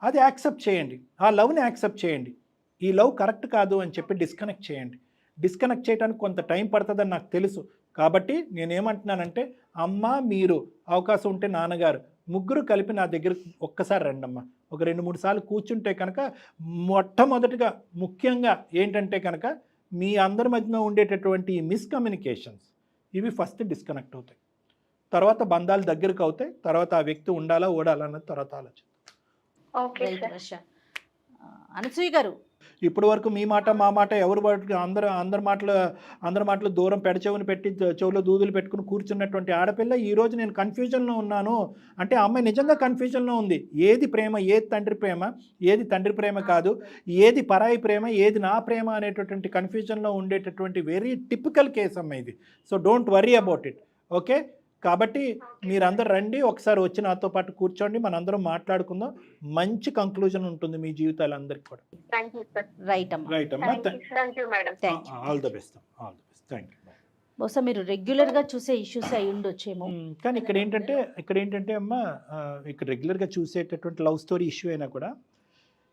అది యాక్సెప్ట్ చేయండి, ఆ లవ్ని యాక్సెప్ట్ చేయండి. ఈ లవ్ కరెక్ట్ కాదు అని చెప్పి డిస్కనెక్ట్ చేయండి. డిస్కనెక్ట్ చేయడానికి కొంత టైం పడుతుందని నాకు తెలుసు. కాబట్టి నేనేమంటున్నానంటే, అమ్మ, మీరు అవకాశం ఉంటే నాన్నగారు ముగ్గురు కలిపి నా దగ్గరకు ఒక్కసారి రండమ్మా. ఒక 2-3 సార్లు కూర్చుంటే కనుక మొట్టమొదటిగా ముఖ్యంగా ఏంటంటే కనుక మీ అందరి మధ్యన ఉండేటటువంటి మిస్కమ్యూనికేషన్స్ ఇవి ఫస్ట్ డిస్కనెక్ట్ అవుతాయి. తర్వాత బంధాలు దగ్గరకు అవుతాయి. తర్వాత ఆ వ్యక్తి ఉండాలా ఓడాలా అన్నది తర్వాత ఆలోచన. అనసూయ గారు, ఇప్పటి వరకు మీ మాట మా మాట ఎవరు అందరి మాటలు దూరం పెడచెవుని పెట్టి చెవులో దూదులు పెట్టుకుని కూర్చున్నటువంటి ఆడపిల్ల ఈరోజు నేను కన్ఫ్యూజన్లో ఉన్నాను అంటే ఆ అమ్మాయి నిజంగా కన్ఫ్యూజన్లో ఉంది. ఏది ప్రేమ, ఏది తండ్రి ప్రేమ, ఏది తండ్రి ప్రేమ కాదు, ఏది పరాయి ప్రేమ, ఏది నా ప్రేమ అనేటటువంటి కన్ఫ్యూజన్లో ఉండేటటువంటి వెరీ టిపికల్ కేసు అమ్మ ఇది. So don't worry about it. Okay, కాబట్టి మీరందరూ రండి, ఒకసారి వచ్చి నాతో పాటు కూర్చోండి, మనందరం మాట్లాడుకుందాం. మంచి కంక్లూజన్ ఉంటుంది మీ జీవితాలందరికీ కూడా. రైట్ అమ్మా. All the best. Thank you. బహుశా మీరు రెగ్యులర్గా చూసే ఇష్యూస్ అయి ఉండొచ్చేమో. కానీ ఇక్కడ ఏంటంటే అమ్మ, ఇక్కడ రెగ్యులర్గా చూసేటటువంటి లవ్ స్టోరీ ఇష్యూ అయినా కూడా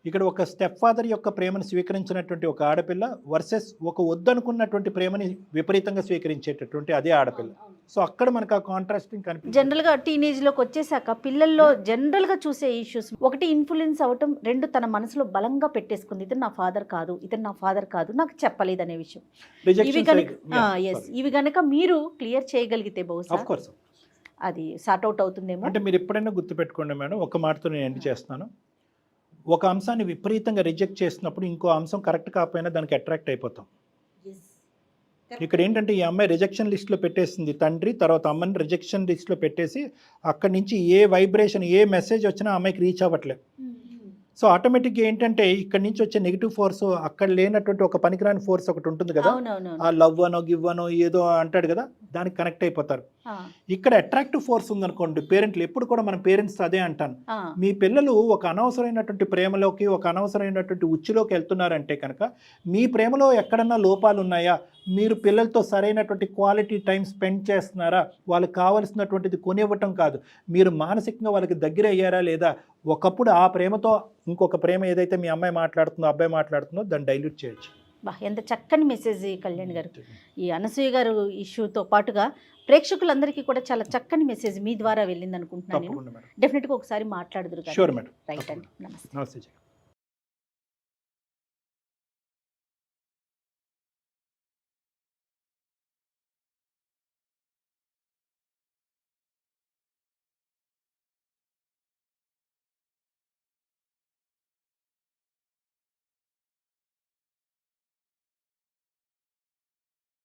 ఇక్కడ ఒక స్టెప్ ఫాదర్ యొక్క ప్రేమను స్వీకరించినటువంటి ఒక ఆడపిల్ల వర్సెస్ ఒక వద్దనుకున్నటువంటి ప్రేమని విపరీతంగా స్వీకరించేటటువంటి అదే ఆడపిల్ల. సో అక్కడ మనకు ఆ కాంట్రాస్టింగ్ కనిపిస్తుంది. జనరల్గా టీనేజ్లోకి వచ్చేసాక పిల్లల్లో జనరల్గా చూసే ఇష్యూస్, ఒకటి ఇన్ఫ్లుయెన్స్ అవటం, 2 తన మనసులో బలంగా పెట్టేసుకుంది, ఇతను నా ఫాదర్ కాదు, ఇతను నా ఫాదర్ కాదు, నాకు చెప్పలేదు అనే విషయం. ఇవి కనుక మీరు క్లియర్ చేయగలిగితే బహుశా అది సార్ట్ అవుట్ అవుతుందేమో. అంటే మీరు ఎప్పుడైనా గుర్తుపెట్టుకోండి మేడం, ఒక మాటతో నేను ఎండ్ చేస్తాను. ఒక అంశాన్ని విపరీతంగా రిజెక్ట్ చేసినప్పుడు ఇంకో అంశం కరెక్ట్ కాకపోయినా దానికి అట్రాక్ట్ అయిపోతాం. ఇక్కడ ఏంటంటే ఈ అమ్మాయి రిజెక్షన్ లిస్ట్లో పెట్టేసింది తండ్రి, తర్వాత అమ్మని రిజెక్షన్ లిస్ట్లో పెట్టేసి అక్కడి నుంచి ఏ వైబ్రేషన్ ఏ మెసేజ్ వచ్చినా అమ్మాయికి రీచ్ అవ్వట్లేదు. సో ఆటోమేటిక్గా ఏంటంటే ఇక్కడ నుంచి వచ్చే నెగిటివ్ ఫోర్స్ అక్కడ లేనటువంటి ఒక పనికిరాని ఫోర్స్ ఒకటి ఉంటుంది కదా, ఆ లవ్ అనో గివ్ అనో ఏదో అంటాడు కదా, దానికి కనెక్ట్ అయిపోతారు. ఇక్కడ అట్రాక్టివ్ ఫోర్స్ ఉందనుకోండి, పేరెంట్లు ఎప్పుడు కూడా మన పేరెంట్స్ అదే అంటాను, మీ పిల్లలు ఒక అనవసరమైనటువంటి ప్రేమలోకి ఒక అనవసరమైనటువంటి ఉచ్చులోకి వెళ్తున్నారంటే కనుక మీ ప్రేమలో ఎక్కడన్నా లోపాలు ఉన్నాయా, మీరు పిల్లలతో సరైనటువంటి క్వాలిటీ టైం స్పెండ్ చేస్తున్నారా, వాళ్ళకి కావాల్సినటువంటిది కొనివ్వటం కాదు, మీరు మానసికంగా వాళ్ళకి దగ్గర అయ్యారా లేదా, ఒకప్పుడు ఆ ప్రేమతో ఇంకొక ప్రేమ ఏదైతే మీ అమ్మాయి మాట్లాడుతుందో అబ్బాయి మాట్లాడుతుందో దాన్ని డైల్యూట్ చేయొచ్చు. బా, ఎంత చక్కని మెసేజ్ కళ్యాణ్ గారు. ఈ అనసూయ గారు ఇష్యూతో పాటుగా ప్రేక్షకులందరికీ కూడా చాలా చక్కని మెసేజ్ మీ ద్వారా వెళ్ళింది అనుకుంటున్నాను. తప్పకుండా మేడం. డెఫినెట్గా ఒకసారి మాట్లాడదురు. Sure madam. రైట్ అండి, నమస్తే. నమస్తే.